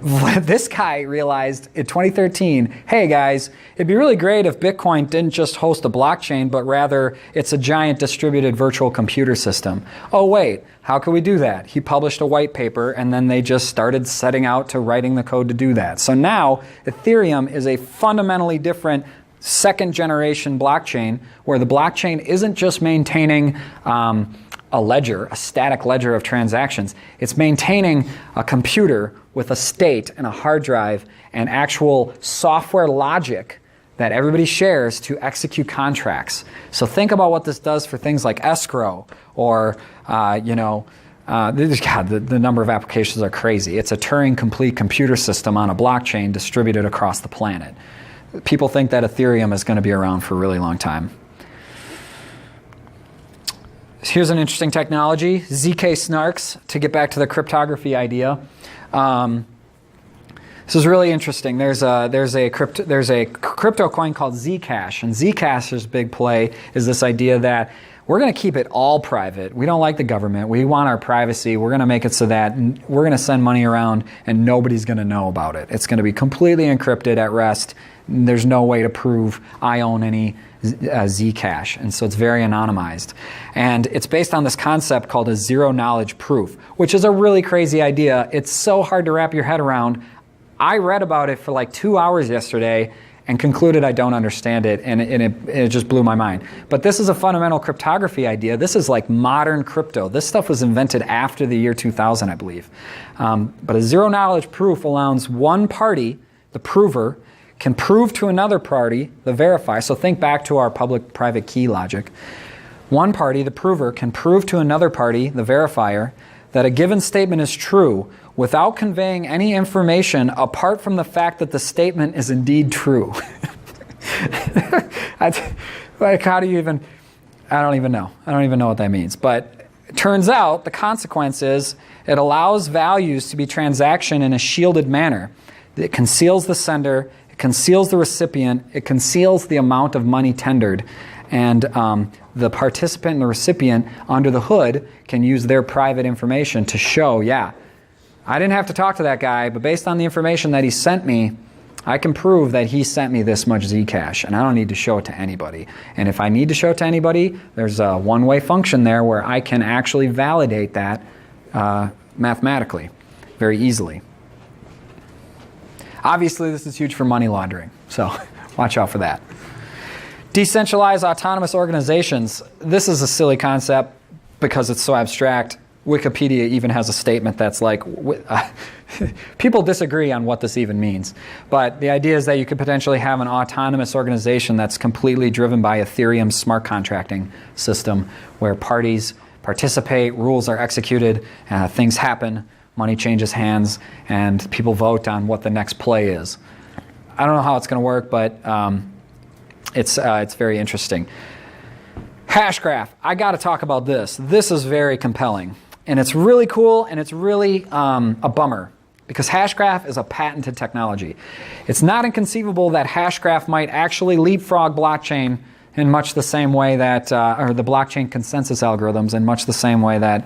This guy realized in 2013, hey guys, it'd be really great if Bitcoin didn't just host a blockchain, but rather it's a giant distributed virtual computer system. Oh wait, how can we do that? He published a white paper, and then they just started setting out to writing the code to do that. So now Ethereum is a fundamentally different second generation blockchain, where the blockchain isn't just maintaining a ledger, a static ledger of transactions. It's maintaining a computer with a state and a hard drive and actual software logic that everybody shares to execute contracts. So think about what this does for things like escrow or, the number of applications are crazy. It's a Turing complete computer system on a blockchain distributed across the planet. People think that Ethereum is going to be around for a really long time. Here's an interesting technology, ZK snarks, to get back to the cryptography idea. This is really interesting. There's a crypto coin called Zcash, and Zcash's big play is this idea that we're going to keep it all private. We don't like the government. We want our privacy. We're going to make it so that we're going to send money around and nobody's going to know about it. It's going to be completely encrypted at rest. There's no way to prove I own any Zcash, and so it's very anonymized. And it's based on this concept called a zero-knowledge proof, which is a really crazy idea. It's so hard to wrap your head around. I read about it for like 2 hours yesterday and concluded I don't understand it, and it just blew my mind. But this is a fundamental cryptography idea. This is like modern crypto. This stuff was invented after the year 2000, I believe. But a zero-knowledge proof allows one party, the prover, can prove to another party, the verifier. So think back to our public-private key logic. One party, the prover, can prove to another party, the verifier, that a given statement is true without conveying any information apart from the fact that the statement is indeed true. Like, how do you even... I don't even know. I don't even know what that means. But it turns out the consequence is it allows values to be transaction in a shielded manner. It conceals the sender, it conceals the recipient, it conceals the amount of money tendered, and the participant and the recipient under the hood can use their private information to show, yeah, I didn't have to talk to that guy, but based on the information that he sent me, I can prove that he sent me this much Zcash, and I don't need to show it to anybody. And if I need to show it to anybody, there's a one-way function there where I can actually validate that mathematically, very easily. Obviously, this is huge for money laundering, so watch out for that. Decentralized autonomous organizations. This is a silly concept because it's so abstract. Wikipedia even has a statement that's like, people disagree on what this even means. But the idea is that you could potentially have an autonomous organization that's completely driven by Ethereum's smart contracting system, where parties participate, rules are executed, things happen, money changes hands, and people vote on what the next play is. I don't know how it's going to work, but it's very interesting. Hashgraph. I got to talk about this. This is very compelling. And it's really cool, and it's really a bummer, because Hashgraph is a patented technology. It's not inconceivable that Hashgraph might actually leapfrog blockchain in much the same way that, or the blockchain consensus algorithms in much the same way that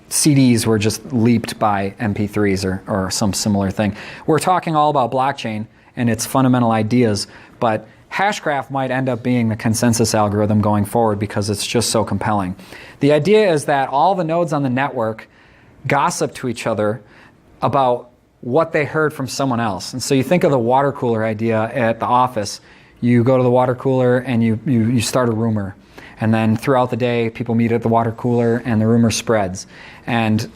CDs were just leaped by MP3s or some similar thing. We're talking all about blockchain and its fundamental ideas, but Hashgraph might end up being the consensus algorithm going forward because it's just so compelling. The idea is that all the nodes on the network gossip to each other about what they heard from someone else. And so you think of the water cooler idea at the office. You go to the water cooler and you start a rumor. And then throughout the day, people meet at the water cooler and the rumor spreads. And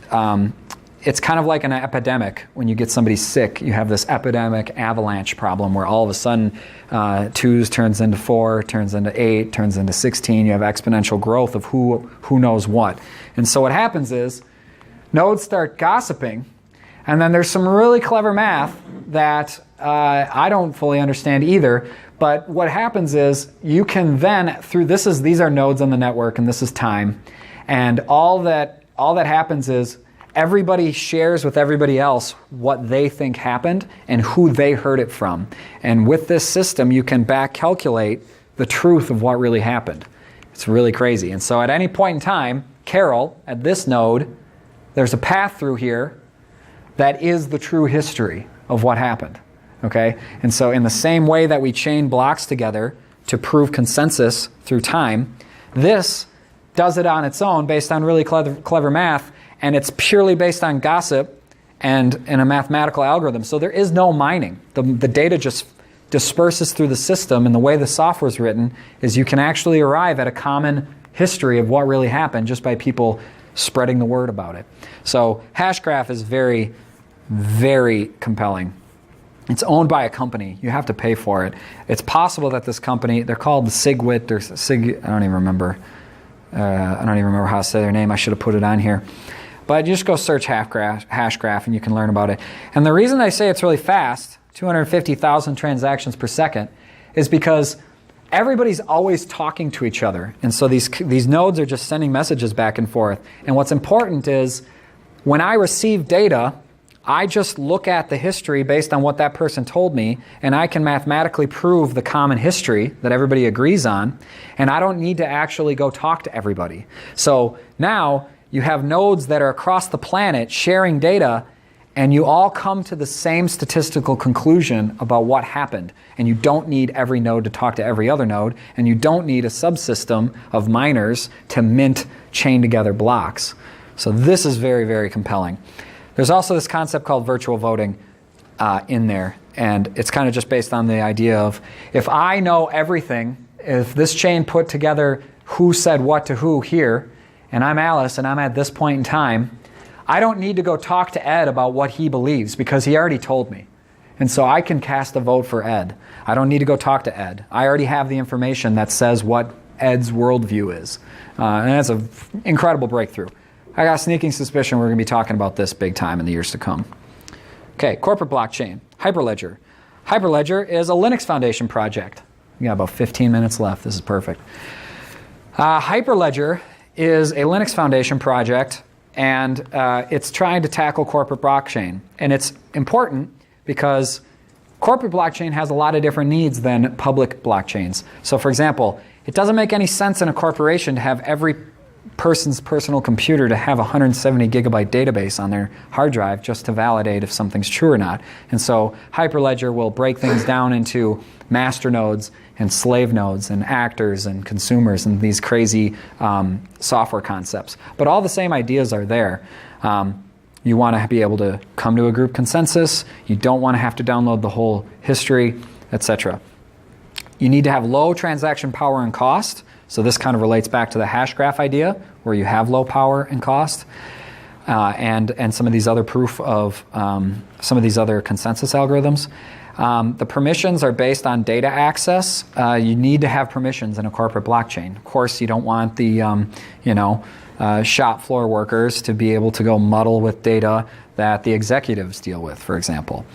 it's kind of like an epidemic. When you get somebody sick, you have this epidemic avalanche problem where all of a sudden 2s turns into 4, turns into 8, turns into 16. You have exponential growth of who knows what. And so what happens is nodes start gossiping, and then there's some really clever math that I don't fully understand either. But what happens is you can then, these are nodes on the network, and this is time. And all that happens is everybody shares with everybody else what they think happened and who they heard it from. And with this system, you can back calculate the truth of what really happened. It's really crazy. And so at any point in time, Carol, at this node, there's a path through here that is the true history of what happened. Okay? And so in the same way that we chain blocks together to prove consensus through time, this does it on its own based on really clever math, and it's purely based on gossip and in a mathematical algorithm. So there is no mining. The data just disperses through the system, and the way the software is written is you can actually arrive at a common history of what really happened just by people spreading the word about it. So Hashgraph is very, very compelling. It's owned by a company. You have to pay for it. It's possible that this company, they're called the SigWit or Sig, I don't even remember. I don't even remember how to say their name. I should have put it on here. But you just go search Hashgraph and you can learn about it. And the reason I say it's really fast, 250,000 transactions per second, is because everybody's always talking to each other. And so these nodes are just sending messages back and forth. And what's important is when I receive data, I just look at the history based on what that person told me, and I can mathematically prove the common history that everybody agrees on, and I don't need to actually go talk to everybody. So now you have nodes that are across the planet sharing data, and you all come to the same statistical conclusion about what happened. And you don't need every node to talk to every other node, and you don't need a subsystem of miners to mint chain together blocks. So this is very, very compelling. There's also this concept called virtual voting in there, and it's kind of just based on the idea of if I know everything, if this chain put together who said what to who here, and I'm Alice and I'm at this point in time, I don't need to go talk to Ed about what he believes because he already told me. And so I can cast a vote for Ed. I don't need to go talk to Ed. I already have the information that says what Ed's worldview is. And that's an incredible breakthrough. I got a sneaking suspicion we're going to be talking about this big time in the years to come. Okay, corporate blockchain, Hyperledger. Hyperledger is a Linux Foundation project. We got about 15 minutes left. This is perfect. Hyperledger is a Linux Foundation project, and it's trying to tackle corporate blockchain. And it's important because corporate blockchain has a lot of different needs than public blockchains. So for example, it doesn't make any sense in a corporation to have every person's personal computer to have a 170 gigabyte database on their hard drive just to validate if something's true or not. And so Hyperledger will break things down into master nodes and slave nodes and actors and consumers and these crazy software concepts. But all the same ideas are there. You want to be able to come to a group consensus. You don't want to have to download the whole history, etc. You need to have low transaction power and cost. So this kind of relates back to the Hashgraph idea, where you have low power and cost, and some of these other proof of some of these other consensus algorithms. The permissions are based on data access. You need to have permissions in a corporate blockchain. Of course, you don't want the shop floor workers to be able to go muddle with data that the executives deal with, for example.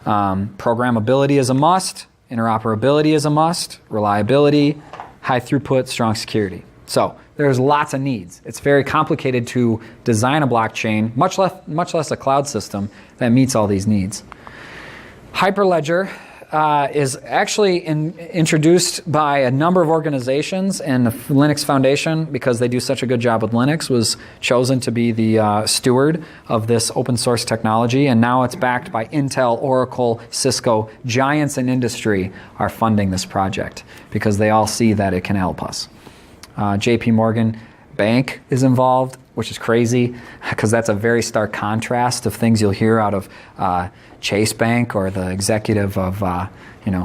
Programmability is a must. Interoperability is a must. Reliability, high throughput, strong security. So there's lots of needs. It's very complicated to design a blockchain, much less a cloud system that meets all these needs. Hyperledger is actually introduced by a number of organizations, and the Linux Foundation, because they do such a good job with Linux, was chosen to be the steward of this open source technology, and now it's backed by Intel, Oracle, Cisco. Giants in industry are funding this project because they all see that it can help us. JP Morgan Bank is involved, which is crazy because that's a very stark contrast of things you'll hear out of Chase Bank or the executive of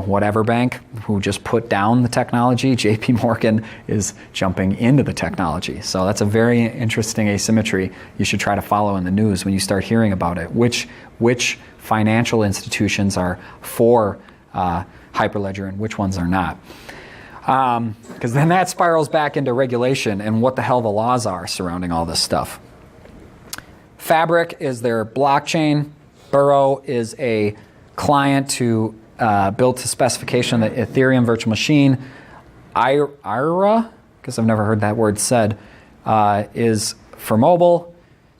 whatever bank who just put down the technology. JP Morgan is jumping into the technology. So that's a very interesting asymmetry you should try to follow in the news when you start hearing about it. Which financial institutions are for Hyperledger and which ones are not. Because then that spirals back into regulation and what the hell the laws are surrounding all this stuff. Fabric is their blockchain. Burrow is a client to build to specification the Ethereum virtual machine. IRA, because I've never heard that word said, is for mobile.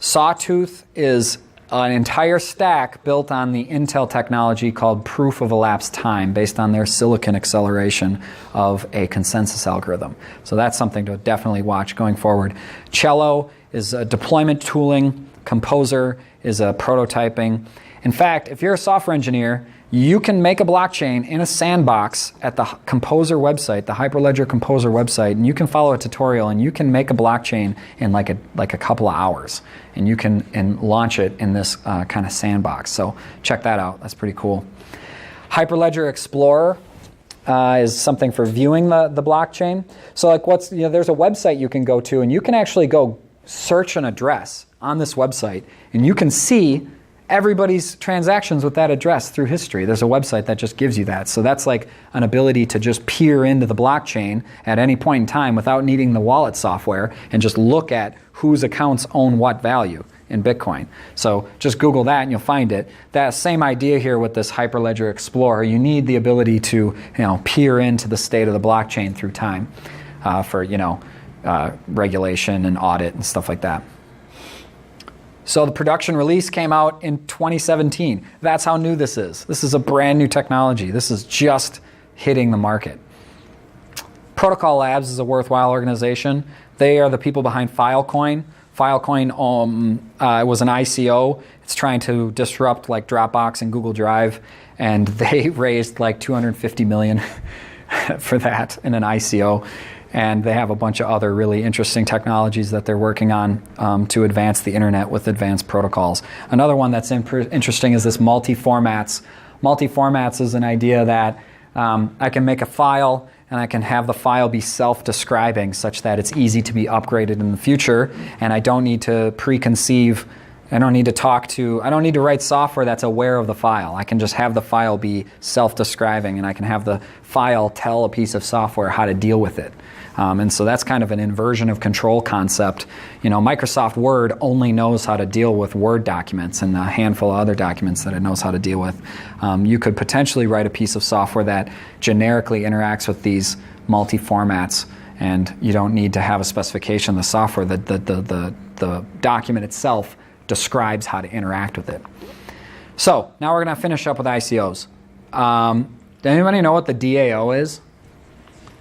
Sawtooth is an entire stack built on the Intel technology called proof of elapsed time, based on their silicon acceleration of a consensus algorithm. So that's something to definitely watch going forward. Cello is a deployment tooling. Composer is a prototyping. In fact, if you're a software engineer, you can make a blockchain in a sandbox at the Composer website, the Hyperledger Composer website, and you can follow a tutorial and you can make a blockchain in like a couple of hours, and you can launch it in this kind of sandbox. So check that out. That's pretty cool. Hyperledger Explorer is something for viewing the blockchain. So like there's a website you can go to, and you can actually go search an address on this website, and you can see everybody's transactions with that address through history. There's a website that just gives you that. So that's like an ability to just peer into the blockchain at any point in time without needing the wallet software, and just look at whose accounts own what value in Bitcoin. So just Google that and you'll find it. That same idea here with this Hyperledger Explorer. You need the ability to peer into the state of the blockchain through time for regulation and audit and stuff like that. So the production release came out in 2017. That's how new this is. This is a brand new technology. This is just hitting the market. Protocol Labs is a worthwhile organization. They are the people behind Filecoin. Filecoin was an ICO. It's trying to disrupt like Dropbox and Google Drive, and they raised like $250 million for that in an ICO. And they have a bunch of other really interesting technologies that they're working on to advance the internet with advanced protocols. Another one that's interesting is this multi-formats. Multi-formats is an idea that I can make a file and I can have the file be self-describing such that it's easy to be upgraded in the future, and I don't need to preconceive. I don't need to write software that's aware of the file. I can just have the file be self-describing, and I can have the file tell a piece of software how to deal with it. And so that's kind of an inversion of control concept. Microsoft Word only knows how to deal with Word documents and a handful of other documents that it knows how to deal with. You could potentially write a piece of software that generically interacts with these multi-formats, and you don't need to have a specification of the software. The document itself describes how to interact with it. So now we're going to finish up with ICOs. Does anybody know what the DAO is?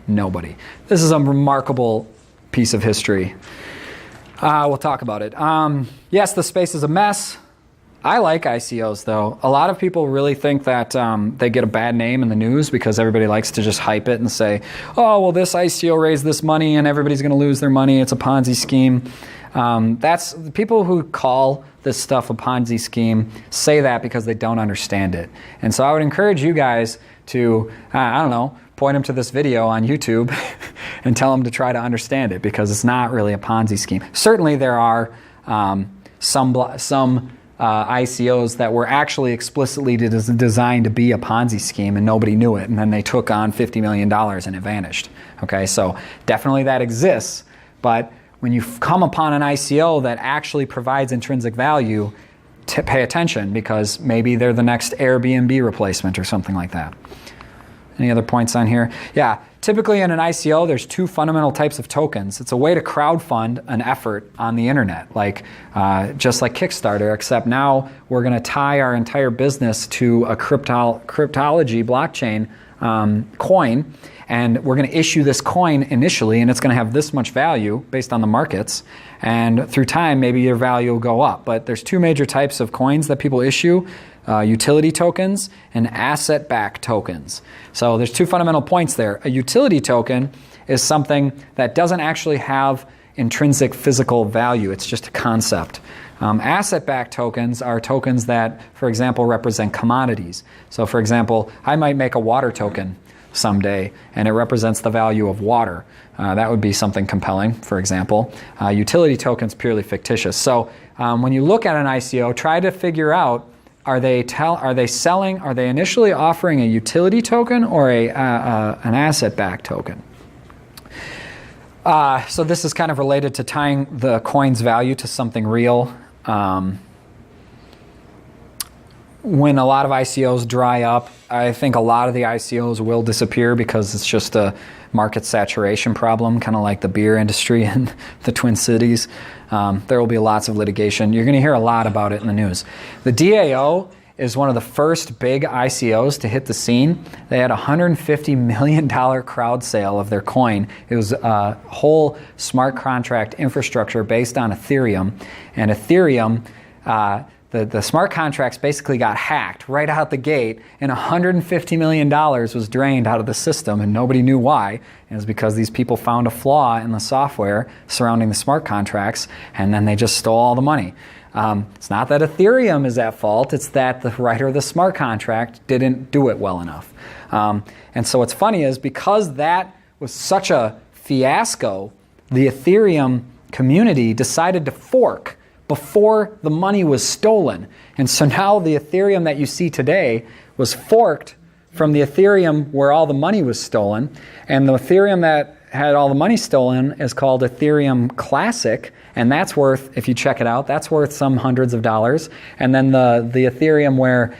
Nobody. This is a remarkable piece of history. We'll talk about it. Yes, the space is a mess. I like ICOs, though. A lot of people really think that they get a bad name in the news because everybody likes to just hype it and say, oh, well, this ICO raised this money and everybody's going to lose their money. It's a Ponzi scheme. That's people who call this stuff a Ponzi scheme say that because they don't understand it. And so I would encourage you guys to, point them to this video on YouTube and tell them to try to understand it, because it's not really a Ponzi scheme. Certainly there are some ICOs that were actually explicitly designed to be a Ponzi scheme and nobody knew it, and then they took on $50 million and it vanished. Okay, so definitely that exists, but when you come upon an ICO that actually provides intrinsic value, pay attention, because maybe they're the next Airbnb replacement or something like that. Any other points on here? Yeah, typically in an ICO, there's two fundamental types of tokens. It's a way to crowdfund an effort on the internet, just like Kickstarter, except now we're going to tie our entire business to a cryptology blockchain coin, and we're going to issue this coin initially, and it's going to have this much value based on the markets, and through time, maybe your value will go up. But there's two major types of coins that people issue. Utility tokens and asset-backed tokens. So there's two fundamental points there. A utility token is something that doesn't actually have intrinsic physical value. It's just a concept. Asset-backed tokens are tokens that, for example, represent commodities. So for example, I might make a water token someday, and it represents the value of water. That would be something compelling, for example. Utility tokens purely fictitious. So when you look at an ICO, try to figure out, are they initially offering a utility token or an asset-backed token? So this is kind of related to tying the coin's value to something real. when a lot of ICOs dry up, I think a lot of the ICOs will disappear because it's just a market saturation problem, kind of like the beer industry in the Twin Cities. There will be lots of litigation. You're going to hear a lot about it in the news. The DAO is one of the first big ICOs to hit the scene. They had a $150 million crowd sale of their coin. It was a whole smart contract infrastructure based on Ethereum. And Ethereum, the smart contracts basically got hacked right out the gate, and $150 million was drained out of the system, and nobody knew why. It was because these people found a flaw in the software surrounding the smart contracts, and then they just stole all the money. It's not that Ethereum is at fault, it's that the writer of the smart contract didn't do it well enough. And so what's funny is because that was such a fiasco, the Ethereum community decided to fork before the money was stolen. And so now the Ethereum that you see today was forked from the Ethereum where all the money was stolen. And the Ethereum that had all the money stolen is called Ethereum Classic. And that's worth, if you check it out, that's worth some hundreds of dollars. And then the Ethereum where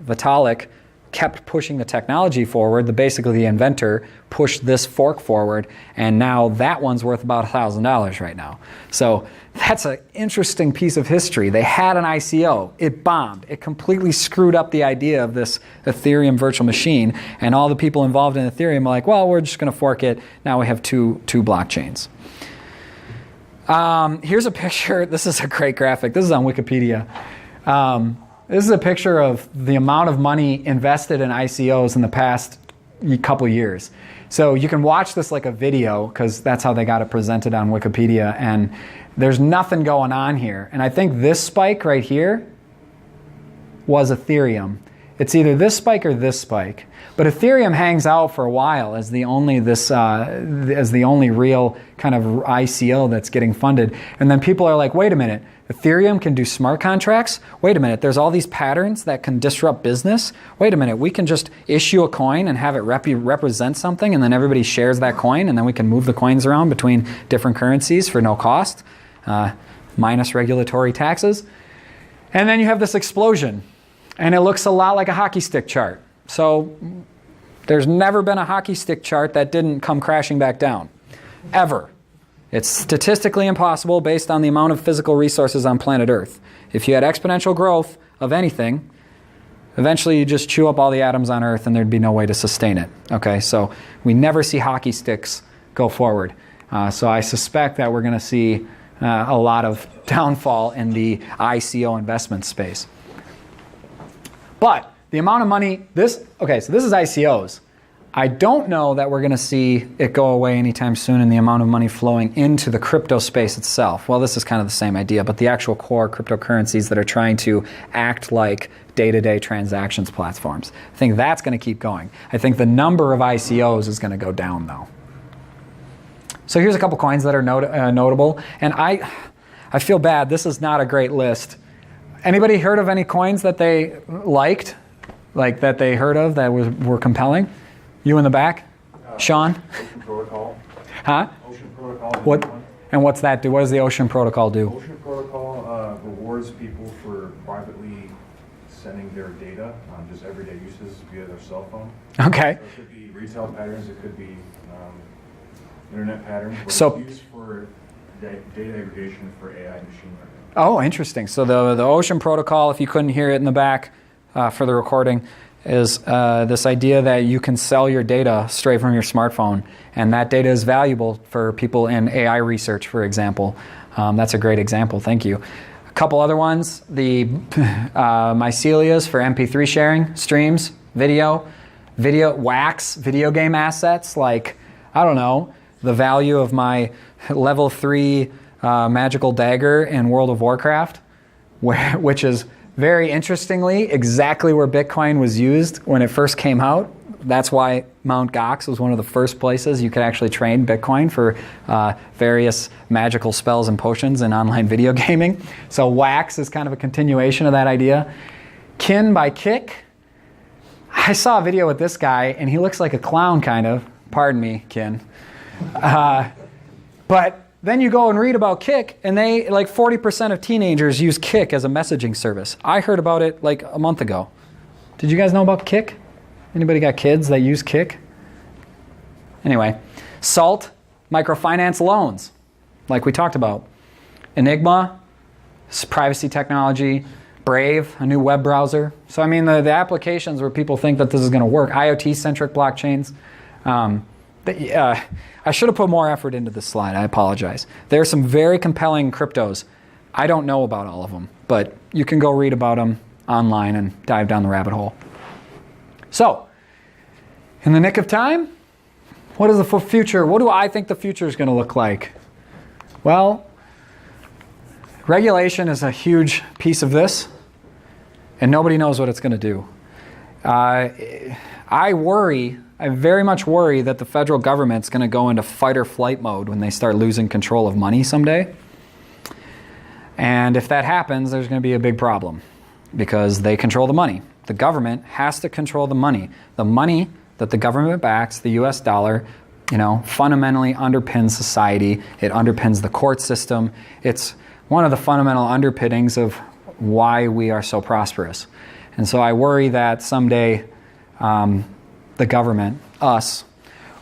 Vitalik kept pushing the technology forward, basically the inventor pushed this fork forward, and now that one's worth about $1,000 right now. So that's an interesting piece of history. They had an ICO, it bombed, it completely screwed up the idea of this Ethereum virtual machine, and all the people involved in Ethereum are like, well, we're just going to fork it. Now we have two blockchains. Here's a picture. This is a great graphic. This is on Wikipedia. This is a picture of the amount of money invested in ICOs in the past couple years. So you can watch this like a video because that's how they got it presented on Wikipedia, and there's nothing going on here. And I think this spike right here was Ethereum. It's either this spike or this spike. But Ethereum hangs out for a while as the only real kind of ICO that's getting funded. And then people are like, wait a minute, Ethereum can do smart contracts? Wait a minute, there's all these patterns that can disrupt business? Wait a minute, we can just issue a coin and have it represent something, and then everybody shares that coin, and then we can move the coins around between different currencies for no cost, minus regulatory taxes. And then you have this explosion, and it looks a lot like a hockey stick chart. So there's never been a hockey stick chart that didn't come crashing back down, ever. It's statistically impossible based on the amount of physical resources on planet Earth. If you had exponential growth of anything, eventually you just chew up all the atoms on Earth and there'd be no way to sustain it. Okay, so we never see hockey sticks go forward. So I suspect that we're going to see a lot of downfall in the ICO investment space. But the amount of money, so this is ICOs. I don't know that we're going to see it go away anytime soon in the amount of money flowing into the crypto space itself. Well, this is kind of the same idea, but the actual core cryptocurrencies that are trying to act like day-to-day transactions platforms. I think that's going to keep going. I think the number of ICOs is going to go down, though. So here's a couple coins that are notable. And I feel bad. This is not a great list. Anybody heard of any coins that they liked? Like that they heard of that were compelling? You in the back? Sean? Ocean Protocol. Huh? Ocean Protocol. What? And what's that do? What does the Ocean Protocol do? Ocean Protocol rewards people for privately sending their data on just everyday uses via their cell phone. Okay. So it could be retail patterns, it could be internet patterns, but So, it's used for data aggregation for AI machine learning. Oh, interesting. So the Ocean Protocol, if you couldn't hear it in the back for the recording, is this idea that you can sell your data straight from your smartphone, and that data is valuable for people in AI research, for example. That's a great example. Thank you. A couple other ones, the mycelias for MP3 sharing, streams, video, wax, video game assets, like, I don't know, the value of my level 3 magical dagger in World of Warcraft, which is very interestingly exactly where Bitcoin was used when it first came out. That's why Mt. Gox was one of the first places you could actually train Bitcoin for various magical spells and potions in online video gaming. So wax is kind of a continuation of that idea. Kin by Kick. I saw a video with this guy, and he looks like a clown, kind of. Pardon me, Kin. But then you go and read about Kik, and they, like 40% of teenagers use Kik as a messaging service. I heard about it like a month ago. Did you guys know about Kik? Anybody got kids that use Kik? Anyway, SALT, microfinance loans, like we talked about. Enigma, privacy technology. Brave, a new web browser. So I mean, the applications where people think that this is going to work. IoT-centric blockchains. I should have put more effort into this slide. I apologize. There are some very compelling cryptos. I don't know about all of them, but you can go read about them online and dive down the rabbit hole. So, in the nick of time, what is the future? What do I think the future is going to look like? Well, regulation is a huge piece of this, and nobody knows what it's going to do. I very much worry that the federal government's going to go into fight or flight mode when they start losing control of money someday. And if that happens, there's going to be a big problem because they control the money. The government has to control the money. The money that the government backs, the US dollar, fundamentally underpins society. It underpins the court system. It's one of the fundamental underpinnings of why we are so prosperous. And so I worry that someday the government, us,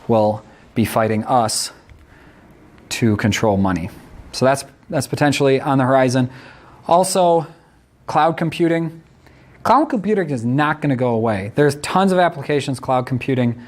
will be fighting us to control money. So that's potentially on the horizon. Also, cloud computing. Cloud computing is not going to go away. There's tons of applications cloud computing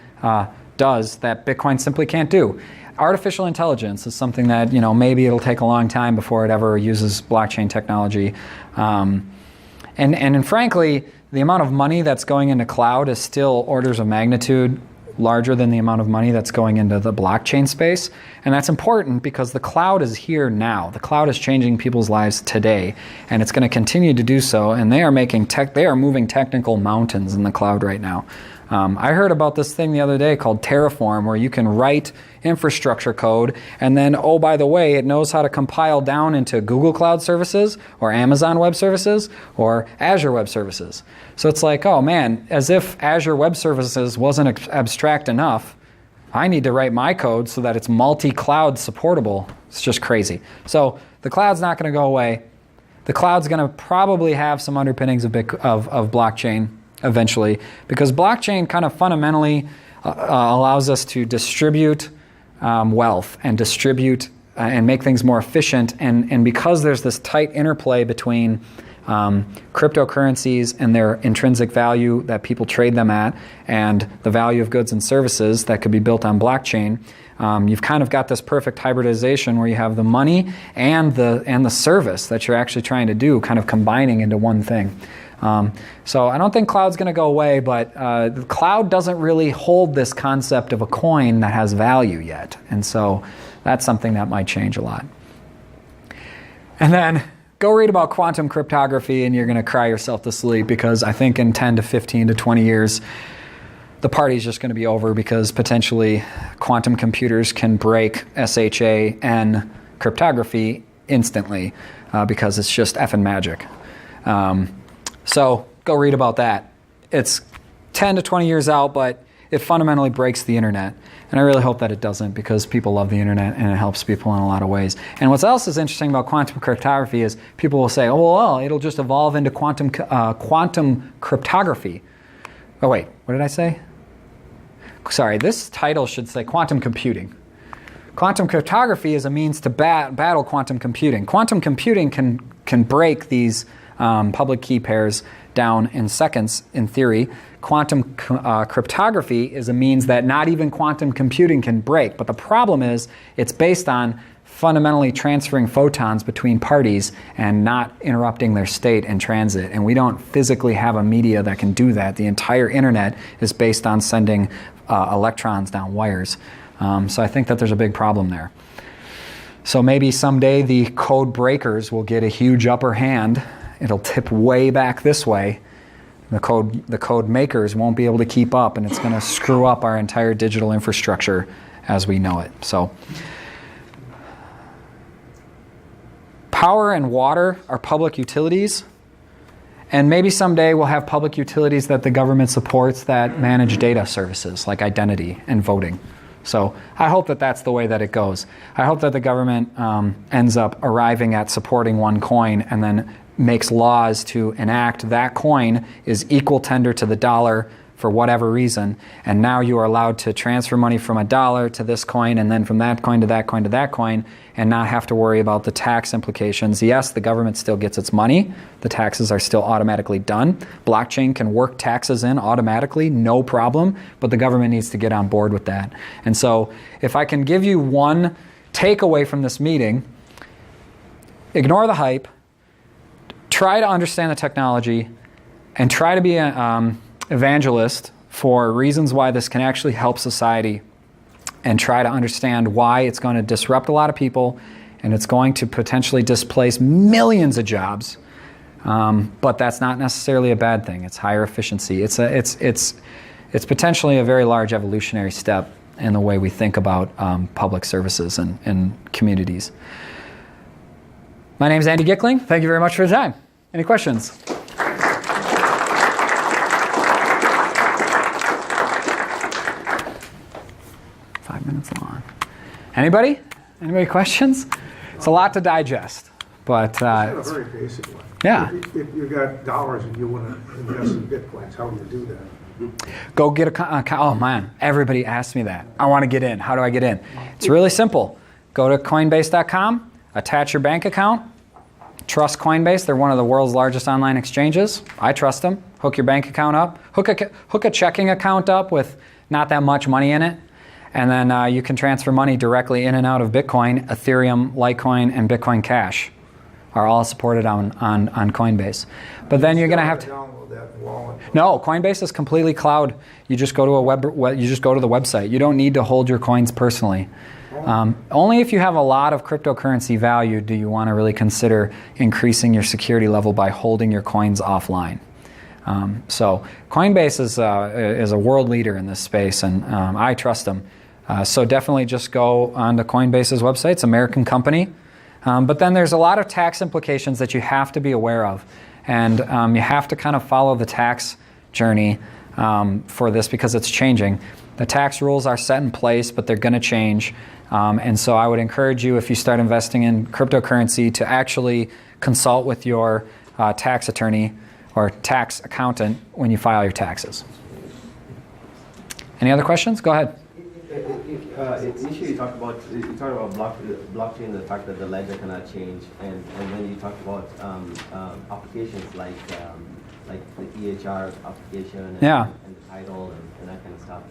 does that Bitcoin simply can't do. Artificial intelligence is something that, maybe it'll take a long time before it ever uses blockchain technology. And frankly, the amount of money that's going into cloud is still orders of magnitude larger than the amount of money that's going into the blockchain space. And that's important because the cloud is here now. The cloud is changing people's lives today, and it's going to continue to do so. And they are moving technical mountains in the cloud right now. I heard about this thing the other day called Terraform, where you can write infrastructure code, and then, oh, by the way, it knows how to compile down into Google Cloud Services or Amazon Web Services or Azure Web Services. So it's like, oh man, as if Azure Web Services wasn't abstract enough, I need to write my code so that it's multi-cloud supportable. It's just crazy. So the cloud's not going to go away. The cloud's going to probably have some underpinnings of blockchain eventually, because blockchain kind of fundamentally allows us to distribute wealth and distribute and make things more efficient. And because there's this tight interplay between cryptocurrencies and their intrinsic value that people trade them at and the value of goods and services that could be built on blockchain, you've kind of got this perfect hybridization where you have the money and the service that you're actually trying to do kind of combining into one thing. So I don't think cloud's going to go away, but the cloud doesn't really hold this concept of a coin that has value yet. And so that's something that might change a lot. And then go read about quantum cryptography and you're going to cry yourself to sleep, because I think in 10 to 15 to 20 years, the party's just going to be over, because potentially quantum computers can break SHA-N cryptography instantly because it's just effing magic. So go read about that. It's 10 to 20 years out, but it fundamentally breaks the internet. And I really hope that it doesn't, because people love the internet and it helps people in a lot of ways. And what else is interesting about quantum cryptography is people will say, oh, well, it'll just evolve into quantum cryptography. Oh, wait, what did I say? Sorry, this title should say quantum computing. Quantum cryptography is a means to battle quantum computing. Quantum computing can break these public key pairs down in seconds, in theory. Quantum cryptography is a means that not even quantum computing can break. But the problem is it's based on fundamentally transferring photons between parties and not interrupting their state in transit. And we don't physically have a media that can do that. The entire internet is based on sending electrons down wires. So I think that there's a big problem there. So maybe someday the code breakers will get a huge upper hand. It'll tip way back this way. The code makers won't be able to keep up, and it's going to screw up our entire digital infrastructure as we know it. So power and water are public utilities, and maybe someday we'll have public utilities that the government supports that manage data services like identity and voting. So I hope that that's the way that it goes. I hope that the government ends up arriving at supporting one coin and then makes laws to enact that coin is equal tender to the dollar for whatever reason, and now you are allowed to transfer money from a dollar to this coin and then from that coin to that coin to that coin and not have to worry about the tax implications. Yes, the government still gets its money. The taxes are still automatically done. Blockchain can work taxes in automatically, no problem, but the government needs to get on board with that. And so if I can give you one takeaway from this meeting, ignore the hype, try to understand the technology, and try to be an evangelist for reasons why this can actually help society, and try to understand why it's going to disrupt a lot of people and it's going to potentially displace millions of jobs. But that's not necessarily a bad thing. It's higher efficiency. It's potentially a very large evolutionary step in the way we think about public services and communities. My name is Andy Gickling. Thank you very much for your time. Any questions? 5 minutes long. Anybody? Anybody questions? It's a lot to digest, but A very basic one. yeah. If you've got dollars and you want to invest in bitcoins, how do you do that? Go get oh man, everybody asks me that. I want to get in. How do I get in? It's really simple. Go to Coinbase.com, attach your bank account, trust Coinbase. They're one of the world's largest online exchanges. I trust them. Hook your bank account up. Hook a checking account up with not that much money in it. And then you can transfer money directly in and out of Bitcoin, Ethereum, Litecoin, and Bitcoin Cash are all supported on Coinbase. But then you're going to have to download that wallet. No, Coinbase is completely cloud. You just go to you just go to the website. You don't need to hold your coins personally. Only if you have a lot of cryptocurrency value do you want to really consider increasing your security level by holding your coins offline. So Coinbase is a world leader in this space, and I trust them. So definitely just go on to Coinbase's website. It's an American company. But then there's a lot of tax implications that you have to be aware of. And you have to kind of follow the tax journey for this because it's changing. The tax rules are set in place, but they're going to change. And so I would encourage you, if you start investing in cryptocurrency, to actually consult with your tax attorney or tax accountant when you file your taxes. Any other questions? Go ahead. Initially, you talked about blockchain, the fact that the ledger cannot change, and then you talked about applications like the EHR application and the title and that kind of stuff.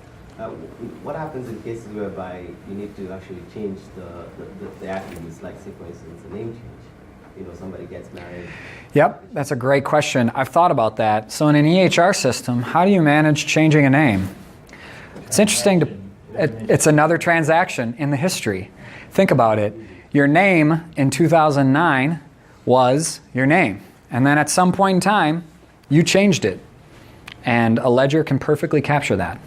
What happens in cases whereby you need to actually change the attributes, like say for instance the name change? Somebody gets married. Yep, that's a great question. I've thought about that. So in an EHR system, how do you manage changing a name? It's interesting to. It's another transaction in the history. Think about it. Your name in 2009 was your name. And then at some point in time, you changed it. And a ledger can perfectly capture that.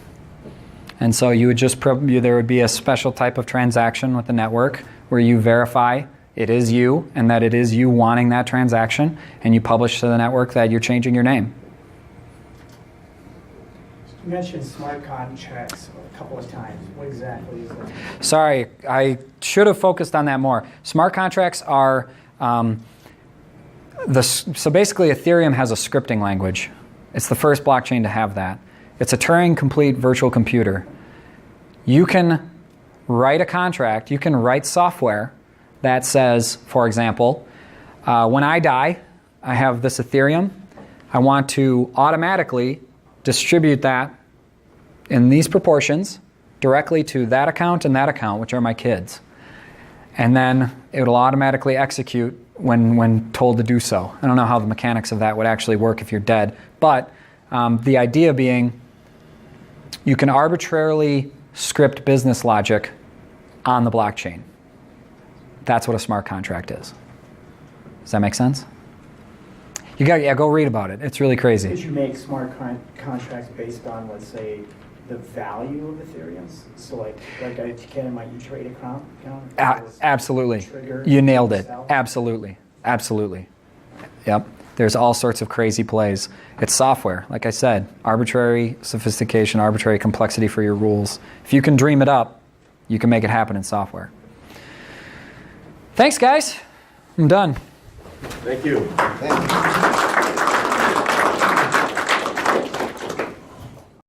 And so you would there would be a special type of transaction with the network where you verify it is you and that it is you wanting that transaction, and you publish to the network that you're changing your name. You mentioned smart contracts a couple of times. What exactly is that? Sorry, I should have focused on that more. Smart contracts are, so basically Ethereum has a scripting language. It's the first blockchain to have that. It's a Turing-complete virtual computer. You can write a contract, you can write software that says, for example, when I die, I have this Ethereum. I want to automatically distribute that in these proportions directly to that account and that account, which are my kids. And then it'll automatically execute when told to do so. I don't know how the mechanics of that would actually work if you're dead, but the idea being you can arbitrarily script business logic on the blockchain. That's what a smart contract is. Does that make sense? Go read about it. It's really crazy. Could you make smart contracts based on, let's say, the value of Ethereum? So like a might you trade account? Absolutely. You nailed it. Absolutely. Yep. There's all sorts of crazy plays. It's software. Like I said, arbitrary sophistication, arbitrary complexity for your rules. If you can dream it up, you can make it happen in software. Thanks, guys. I'm done. Thank you. Thank you.